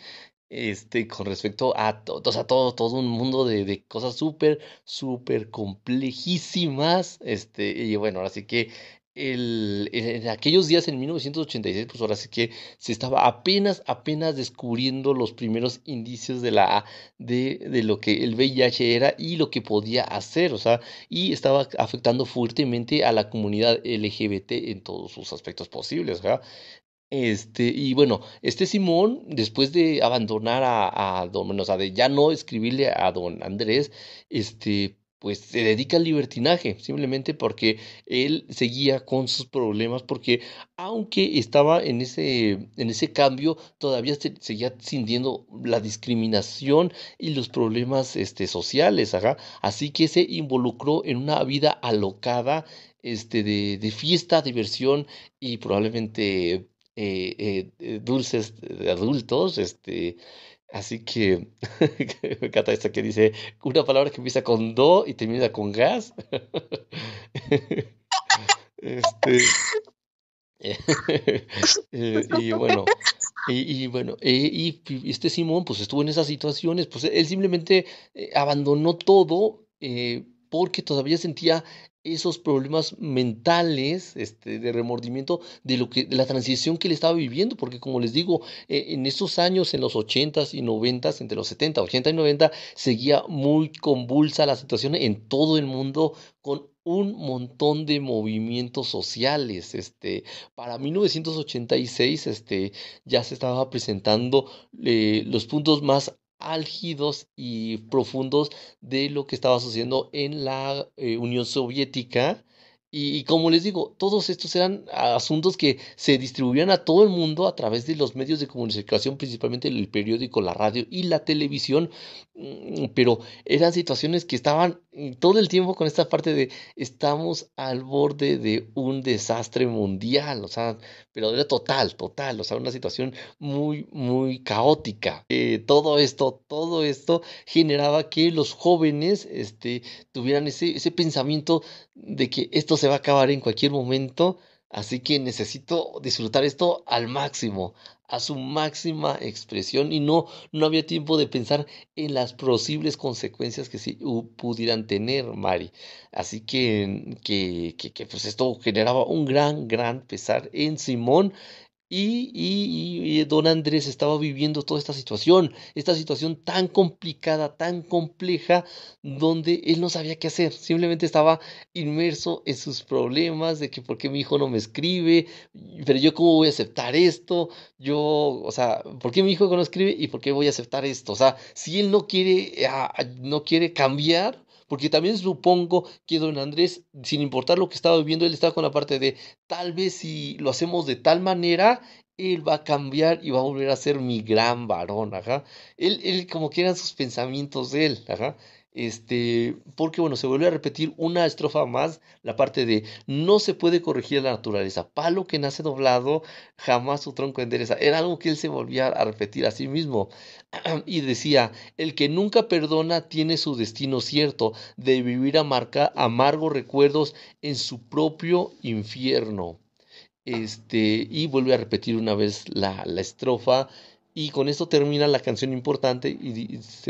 Con respecto a o sea, todo un mundo de cosas súper, súper complejísimas. Y bueno, ahora sí que en aquellos días, en 1986, pues ahora sí que se estaba apenas descubriendo los primeros indicios de lo que el VIH era y lo que podía hacer, o sea, y estaba afectando fuertemente a la comunidad LGBT en todos sus aspectos posibles, ¿verdad? Y bueno, Simón, después de abandonar a don, bueno, o sea, de ya no escribirle a don Andrés, pues se dedica al libertinaje, simplemente porque él seguía con sus problemas, porque aunque estaba en ese cambio, todavía seguía sintiendo la discriminación y los problemas, sociales, ajá. Así que se involucró en una vida alocada, de fiesta, diversión y probablemente dulces de adultos, así que me encanta esto que dice una palabra que empieza con do y termina con gas. Este, y bueno, y este Simón pues estuvo en esas situaciones, pues él simplemente abandonó todo, porque todavía sentía esos problemas mentales, de remordimiento de de la transición que él estaba viviendo, porque como les digo, en esos años, en los ochentas y noventas, entre los 70, 80 y 90, seguía muy convulsa la situación en todo el mundo con un montón de movimientos sociales, para 1986, ya se estaba presentando los puntos más álgidos y profundos de lo que estaba sucediendo en la Unión Soviética. Y como les digo, todos estos eran asuntos que se distribuían a todo el mundo a través de los medios de comunicación, principalmente el periódico, la radio y la televisión, pero eran situaciones que estaban todo el tiempo con esta parte de estamos al borde de un desastre mundial, o sea, pero era total, total, o sea, una situación muy, muy caótica. Todo esto generaba que los jóvenes, tuvieran ese pensamiento de que esto se va a acabar en cualquier momento, así que necesito disfrutar esto al máximo, a su máxima expresión, y no había tiempo de pensar en las posibles consecuencias que sí pudieran tener, Mari. Así pues esto generaba un gran pesar en Simón y don Andrés estaba viviendo toda esta situación tan complicada, tan compleja, donde él no sabía qué hacer, simplemente estaba inmerso en sus problemas de que por qué mi hijo no me escribe, pero yo cómo voy a aceptar esto, o sea, ¿por qué mi hijo no escribe y por qué voy a aceptar esto? O sea, si él no quiere, no quiere cambiar. Porque también supongo que don Andrés, sin importar lo que estaba viviendo, él estaba con la parte de tal vez si lo hacemos de tal manera, él va a cambiar y va a volver a ser mi gran varón, ajá. Él como que eran sus pensamientos de él, ajá. Porque bueno, se vuelve a repetir una estrofa más, la parte de no se puede corregir la naturaleza, palo que nace doblado, jamás su tronco endereza. Era algo que él se volvía a repetir a sí mismo. Y decía, el que nunca perdona tiene su destino cierto, de vivir amargos recuerdos en su propio infierno. Y vuelve a repetir una vez la estrofa. Y con esto termina la canción importante y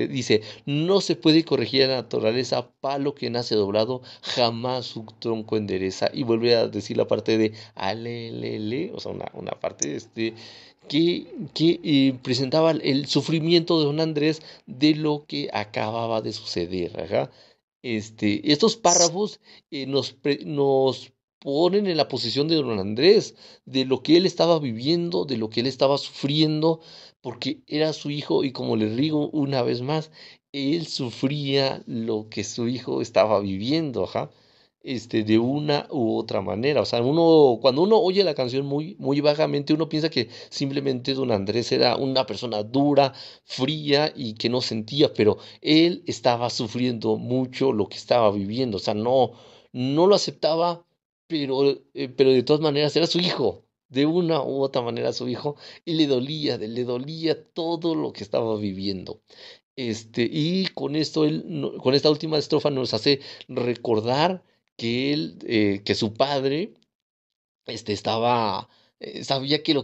dice, no se puede corregir la naturaleza, palo que nace doblado, jamás su tronco endereza. Y vuelve a decir la parte de alelele, o sea, una parte que presentaba el sufrimiento de don Andrés de lo que acababa de suceder. Ajá. Estos párrafos nos ponen en la posición de don Andrés, de lo que él estaba viviendo, de lo que él estaba sufriendo, porque era su hijo y como le digo una vez más, él sufría lo que su hijo estaba viviendo, ajá. De una u otra manera. O sea, cuando uno oye la canción muy, muy vagamente, uno piensa que simplemente don Andrés era una persona dura, fría y que no sentía, pero él estaba sufriendo mucho lo que estaba viviendo, o sea, no lo aceptaba, pero de todas maneras era su hijo, de una u otra manera su hijo, y le dolía todo lo que estaba viviendo. Y con esto, con esta última estrofa nos hace recordar que su padre, sabía que lo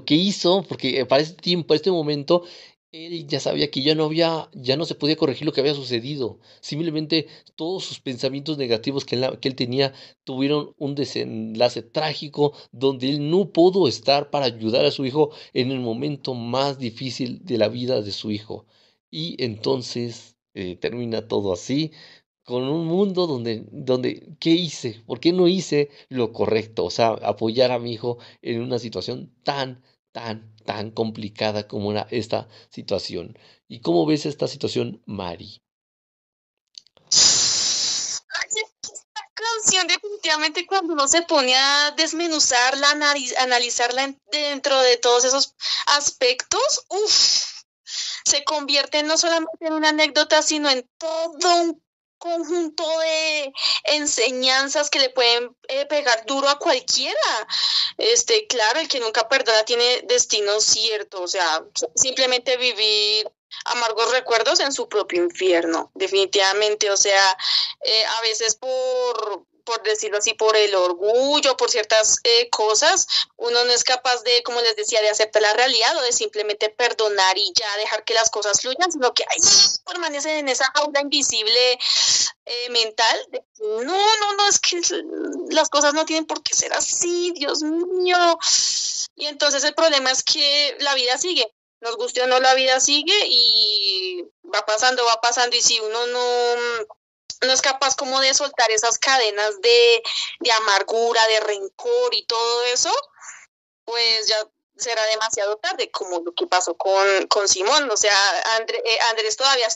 que hizo, porque para este tiempo, para este momento, él ya sabía que ya no se podía corregir lo que había sucedido. Simplemente todos sus pensamientos negativos que él tenía tuvieron un desenlace trágico donde él no pudo estar para ayudar a su hijo en el momento más difícil de la vida de su hijo. Y entonces termina todo así con un mundo ¿qué hice? ¿Por qué no hice lo correcto? O sea, apoyar a mi hijo en una situación tan complicada como era esta situación. ¿Y cómo ves esta situación, Mari? Ay, esta canción definitivamente cuando uno se pone a desmenuzarla, analizarla dentro de todos esos aspectos, se convierte no solamente en una anécdota, sino en todo un conjunto de enseñanzas que le pueden pegar duro a cualquiera. Claro, el que nunca perdona tiene destino cierto, o sea, simplemente vivir amargos recuerdos en su propio infierno, definitivamente, o sea, a veces por decirlo así, por el orgullo, por ciertas cosas, uno no es capaz de, como les decía, de aceptar la realidad o de simplemente perdonar y ya dejar que las cosas fluyan, sino que ahí permanecen en esa jaula invisible mental. No, es que las cosas no tienen por qué ser así, Dios mío. Y entonces el problema es que la vida sigue, nos guste o no, la vida sigue y va pasando, y si uno no es capaz como de soltar esas cadenas de amargura, de rencor y todo eso, pues ya será demasiado tarde, como lo que pasó con Simón. O sea, Andrés todavía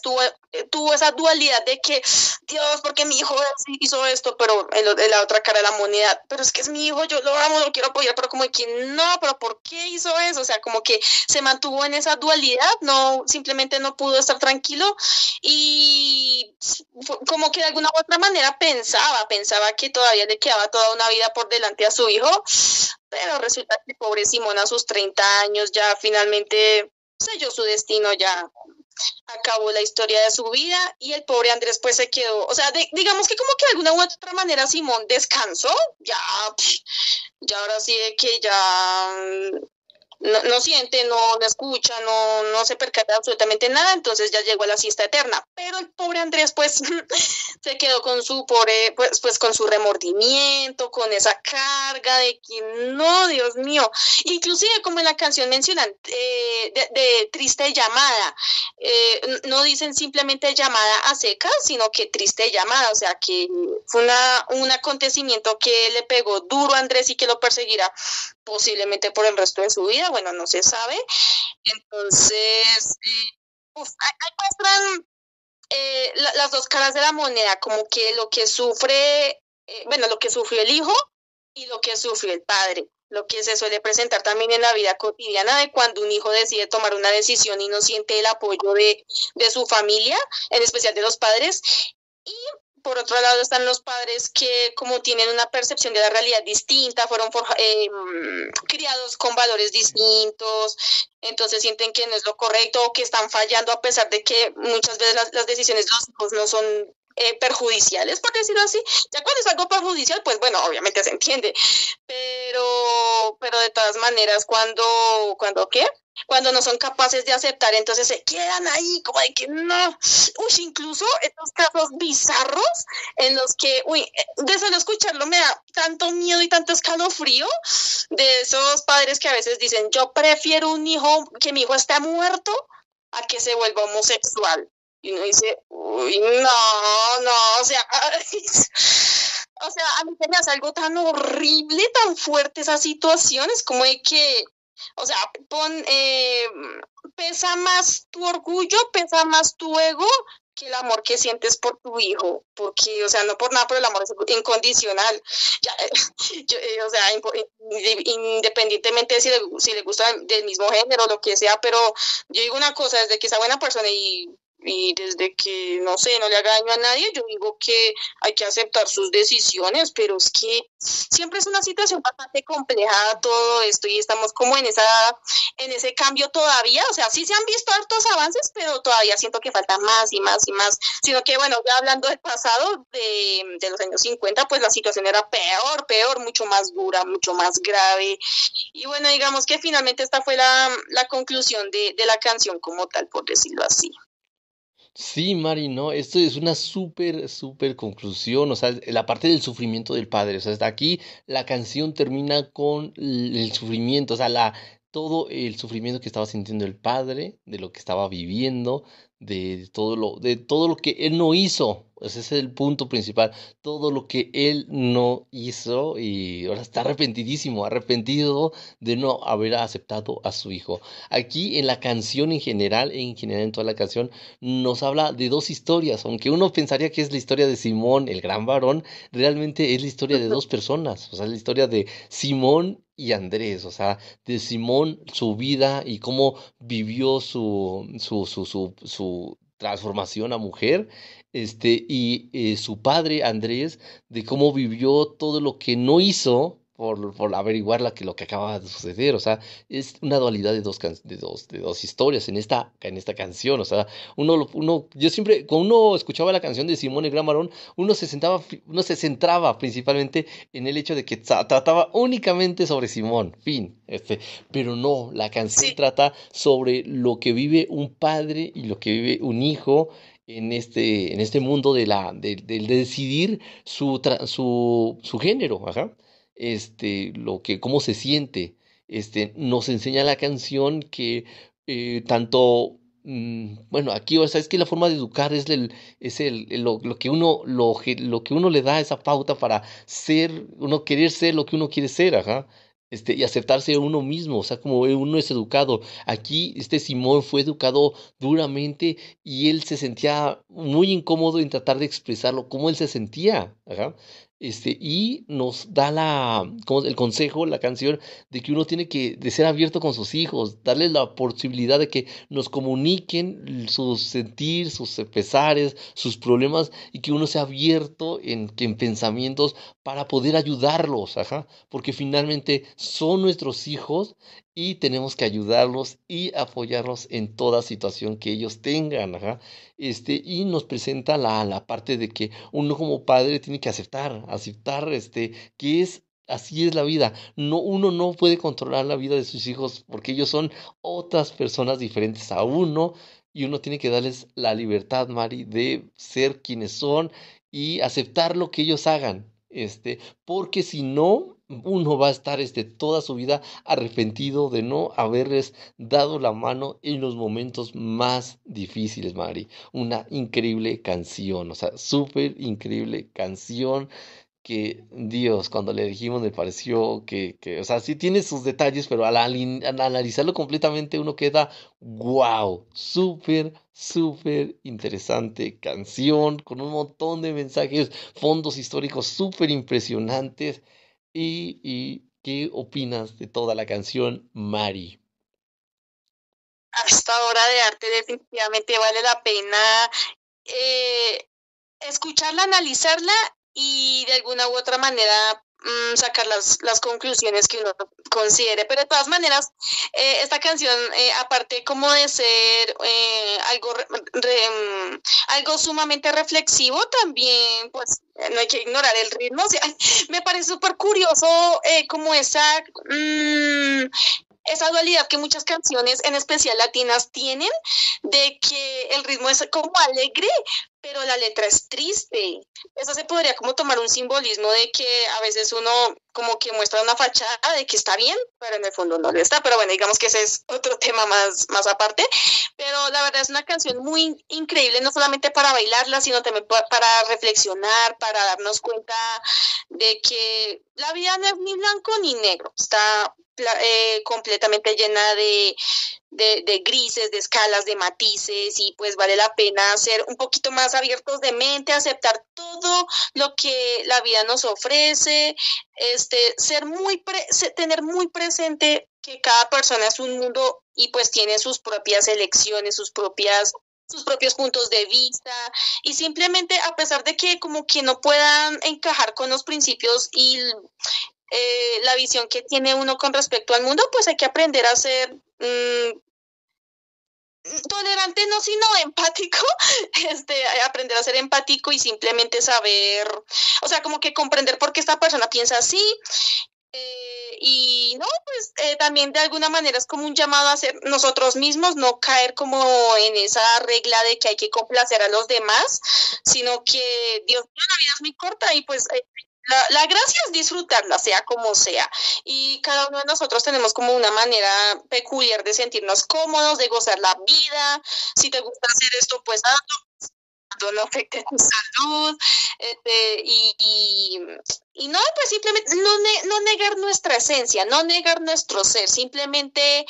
tuvo esa dualidad de que, Dios, porque mi hijo hizo esto, pero en la otra cara de la moneda, pero es que es mi hijo, yo lo amo, lo quiero apoyar, pero como que no, pero ¿por qué hizo eso? O sea, como que se mantuvo en esa dualidad, simplemente no pudo estar tranquilo y como que de alguna u otra manera pensaba que todavía le quedaba toda una vida por delante a su hijo, pero resulta que el pobre Simón a sus 30 años ya finalmente selló su destino, ya acabó la historia de su vida y el pobre Andrés pues se quedó, o sea, digamos que como que de alguna u otra manera Simón descansó, ya ahora sí de que ya no siente, no escucha, no se percata de absolutamente nada, entonces ya llegó a la siesta eterna. Pero el pobre Andrés, pues, se quedó con su pobre, pues con su remordimiento, con esa carga de que no, Dios mío. Inclusive, como en la canción mencionan, de triste llamada, no dicen simplemente llamada a secas, sino que triste llamada, o sea, que fue un acontecimiento que le pegó duro a Andrés y que lo perseguirá posiblemente por el resto de su vida, bueno, no se sabe. Entonces, ahí muestran las dos caras de la moneda, como que lo que sufre, lo que sufrió el hijo y lo que sufrió el padre. Lo que se suele presentar también en la vida cotidiana de cuando un hijo decide tomar una decisión y no siente el apoyo de su familia, en especial de los padres. Y por otro lado están los padres que como tienen una percepción de la realidad distinta, fueron criados con valores distintos, entonces sienten que no es lo correcto o que están fallando a pesar de que muchas veces las decisiones de los hijos no son perjudiciales, por decirlo así. Ya cuando es algo perjudicial, pues bueno, obviamente se entiende, pero de todas maneras, ¿qué? Cuando no son capaces de aceptar, entonces se quedan ahí como de que no. Incluso estos casos bizarros en los que, de solo escucharlo me da tanto miedo y tanto escalofrío, de esos padres que a veces dicen, yo prefiero que mi hijo esté muerto a que se vuelva homosexual. Y uno dice, no, o sea, a mí se me hace algo tan horrible, tan fuerte esa situación, es como de que, o sea, pesa más tu orgullo, pesa más tu ego que el amor que sientes por tu hijo, porque, o sea, no por nada, pero el amor es incondicional. Ya, o sea, independientemente de si le gusta del mismo género o lo que sea, pero yo digo una cosa, desde que sea buena persona y y desde que, no sé, no le haga daño a nadie, yo digo que hay que aceptar sus decisiones, pero es que siempre es una situación bastante compleja todo esto y estamos como en ese cambio todavía, o sea, sí se han visto hartos avances, pero todavía siento que falta más y más y más, sino que bueno, ya hablando del pasado, de los años 50, pues la situación era peor, mucho más dura, mucho más grave, y bueno, digamos que finalmente esta fue la conclusión de la canción como tal, por decirlo así. Sí, Mari, no, esto es una súper, súper conclusión, o sea, la parte del sufrimiento del padre, o sea, hasta aquí la canción termina con el sufrimiento, o sea, todo el sufrimiento que estaba sintiendo el padre, de lo que estaba viviendo, de todo lo que él no hizo, ese es el punto principal, todo lo que él no hizo y ahora está arrepentidísimo, arrepentido de no haber aceptado a su hijo. Aquí en la canción en general en toda la canción, nos habla de dos historias, aunque uno pensaría que es la historia de Simón, el gran varón, realmente es la historia de dos personas, o sea, es la historia de Simón y Andrés, o sea, de Simón, su vida y cómo vivió su transformación a mujer, y su padre, Andrés, de cómo vivió todo lo que no hizo por averiguar lo que acababa de suceder, o sea, es una dualidad de dos historias en esta canción, o sea, yo siempre, cuando uno escuchaba la canción de Simón el Gran Varón, uno se centraba principalmente en el hecho de que trataba únicamente sobre Simón, fin, pero no, la canción Sí, trata sobre lo que vive un padre y lo que vive un hijo en este mundo de decidir su género, ajá, cómo se siente, nos enseña la canción que tanto bueno, aquí, o sea, es que la forma de educar lo que lo que uno le da esa pauta para ser, uno querer ser lo que uno quiere ser, ajá. Y aceptarse a uno mismo, o sea, como uno es educado. Aquí, Simón fue educado duramente y él se sentía muy incómodo en tratar de expresarlo, cómo él se sentía, ajá. Y nos da el consejo, la canción, de que uno tiene de ser abierto con sus hijos, darles la posibilidad de que nos comuniquen sus sentir, sus pesares, sus problemas, y que uno sea abierto en pensamientos para poder ayudarlos, ajá, porque finalmente son nuestros hijos y tenemos que ayudarlos y apoyarlos en toda situación que ellos tengan, ajá. Y nos presenta la parte de que uno como padre tiene que aceptar, que así es la vida. No, uno no puede controlar la vida de sus hijos porque ellos son otras personas diferentes a uno y uno tiene que darles la libertad, Mari, de ser quienes son y aceptar lo que ellos hagan, porque si no, uno va a estar, toda su vida arrepentido de no haberles dado la mano en los momentos más difíciles, Mari. Una increíble canción, o sea, súper increíble canción que Dios, cuando le dijimos me pareció o sea, sí tiene sus detalles, pero al analizarlo completamente uno queda, wow, súper, súper interesante canción, con un montón de mensajes, fondos históricos súper impresionantes. ¿Y qué opinas de toda la canción, Mari? a esta obra de arte definitivamente vale la pena eh, escucharla, analizarla y de alguna u otra manera sacar las conclusiones que uno considere. Pero de todas maneras, esta canción, aparte como de ser algo sumamente reflexivo, también pues no hay que ignorar el ritmo. O sea, me parece súper curioso como esa dualidad que muchas canciones, en especial latinas, tienen, de que el ritmo es como alegre, pero la letra es triste. Eso se podría como tomar un simbolismo de que a veces uno como que muestra una fachada de que está bien, pero en el fondo no lo está. Pero bueno, digamos que ese es otro tema más aparte. Pero la verdad es una canción muy increíble, no solamente para bailarla, sino también para reflexionar, para darnos cuenta de que la vida no es ni blanco ni negro, está completamente llena de grises, de escalas, de matices y pues vale la pena ser un poquito más abiertos de mente, aceptar todo lo que la vida nos ofrece, tener muy presente que cada persona es un mundo y pues tiene sus propias elecciones, sus propias sus propios puntos de vista y simplemente a pesar de que como que no puedan encajar con los principios y la visión que tiene uno con respecto al mundo, pues hay que aprender a ser tolerante, no, sino empático, aprender a ser empático y simplemente saber, o sea, como que comprender por qué esta persona piensa así. Y no, pues también de alguna manera es como un llamado a ser nosotros mismos, no caer como en esa regla de que hay que complacer a los demás, sino que Dios mío, la vida es muy corta y pues la gracia es disfrutarla, sea como sea. Y cada uno de nosotros tenemos como una manera peculiar de sentirnos cómodos, de gozar la vida. Si te gusta hacer esto, pues hazlo, no afecte tu salud. Y no, pues simplemente no negar nuestra esencia, no negar nuestro ser, simplemente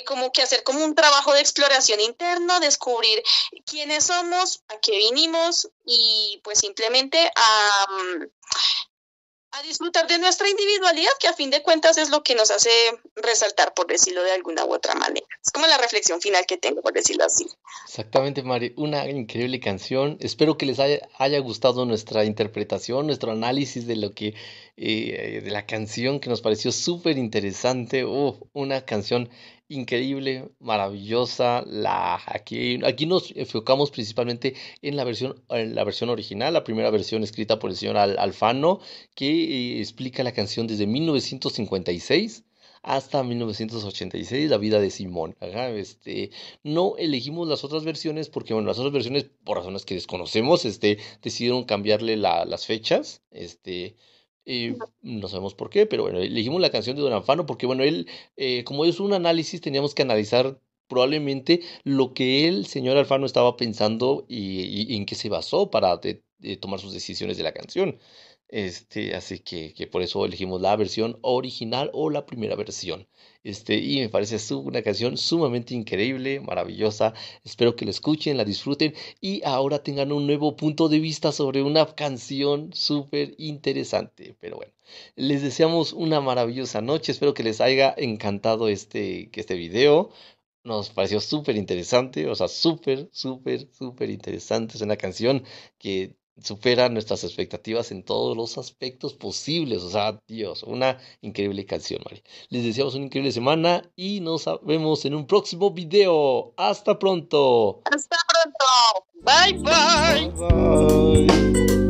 como que hacer como un trabajo de exploración interno, descubrir quiénes somos, a qué vinimos y pues simplemente a disfrutar de nuestra individualidad, que a fin de cuentas es lo que nos hace resaltar, por decirlo de alguna u otra manera. Es como la reflexión final que tengo, por decirlo así. Exactamente, Mari, una increíble canción. Espero que les haya gustado nuestra interpretación, nuestro análisis de lo que, de la canción que nos pareció súper interesante. Una canción increíble, maravillosa. Aquí nos enfocamos principalmente en la versión original, la primera versión escrita por el señor Alfano, que explica la canción desde 1956 hasta 1986, la vida de Simón. Ajá, no elegimos las otras versiones porque, bueno, las otras versiones, por razones que desconocemos, decidieron cambiarle las fechas, no sabemos por qué, pero bueno, elegimos la canción de Don Alfano porque, bueno, él, como es un análisis, teníamos que analizar probablemente lo que el señor Alfano estaba pensando y en qué se basó para de tomar sus decisiones de la canción. Así que por eso elegimos la versión original o la primera versión. Y me parece una canción sumamente increíble, maravillosa. Espero que la escuchen, la disfruten y ahora tengan un nuevo punto de vista sobre una canción súper interesante. Pero bueno, les deseamos una maravillosa noche. Espero que les haya encantado que este video. Nos pareció súper interesante, o sea, súper, súper, súper interesante. Es una canción que supera nuestras expectativas en todos los aspectos posibles. O sea, Dios, una increíble canción, Mari. Les deseamos una increíble semana y nos vemos en un próximo video. Hasta pronto. Hasta pronto. Bye, bye. Bye, bye.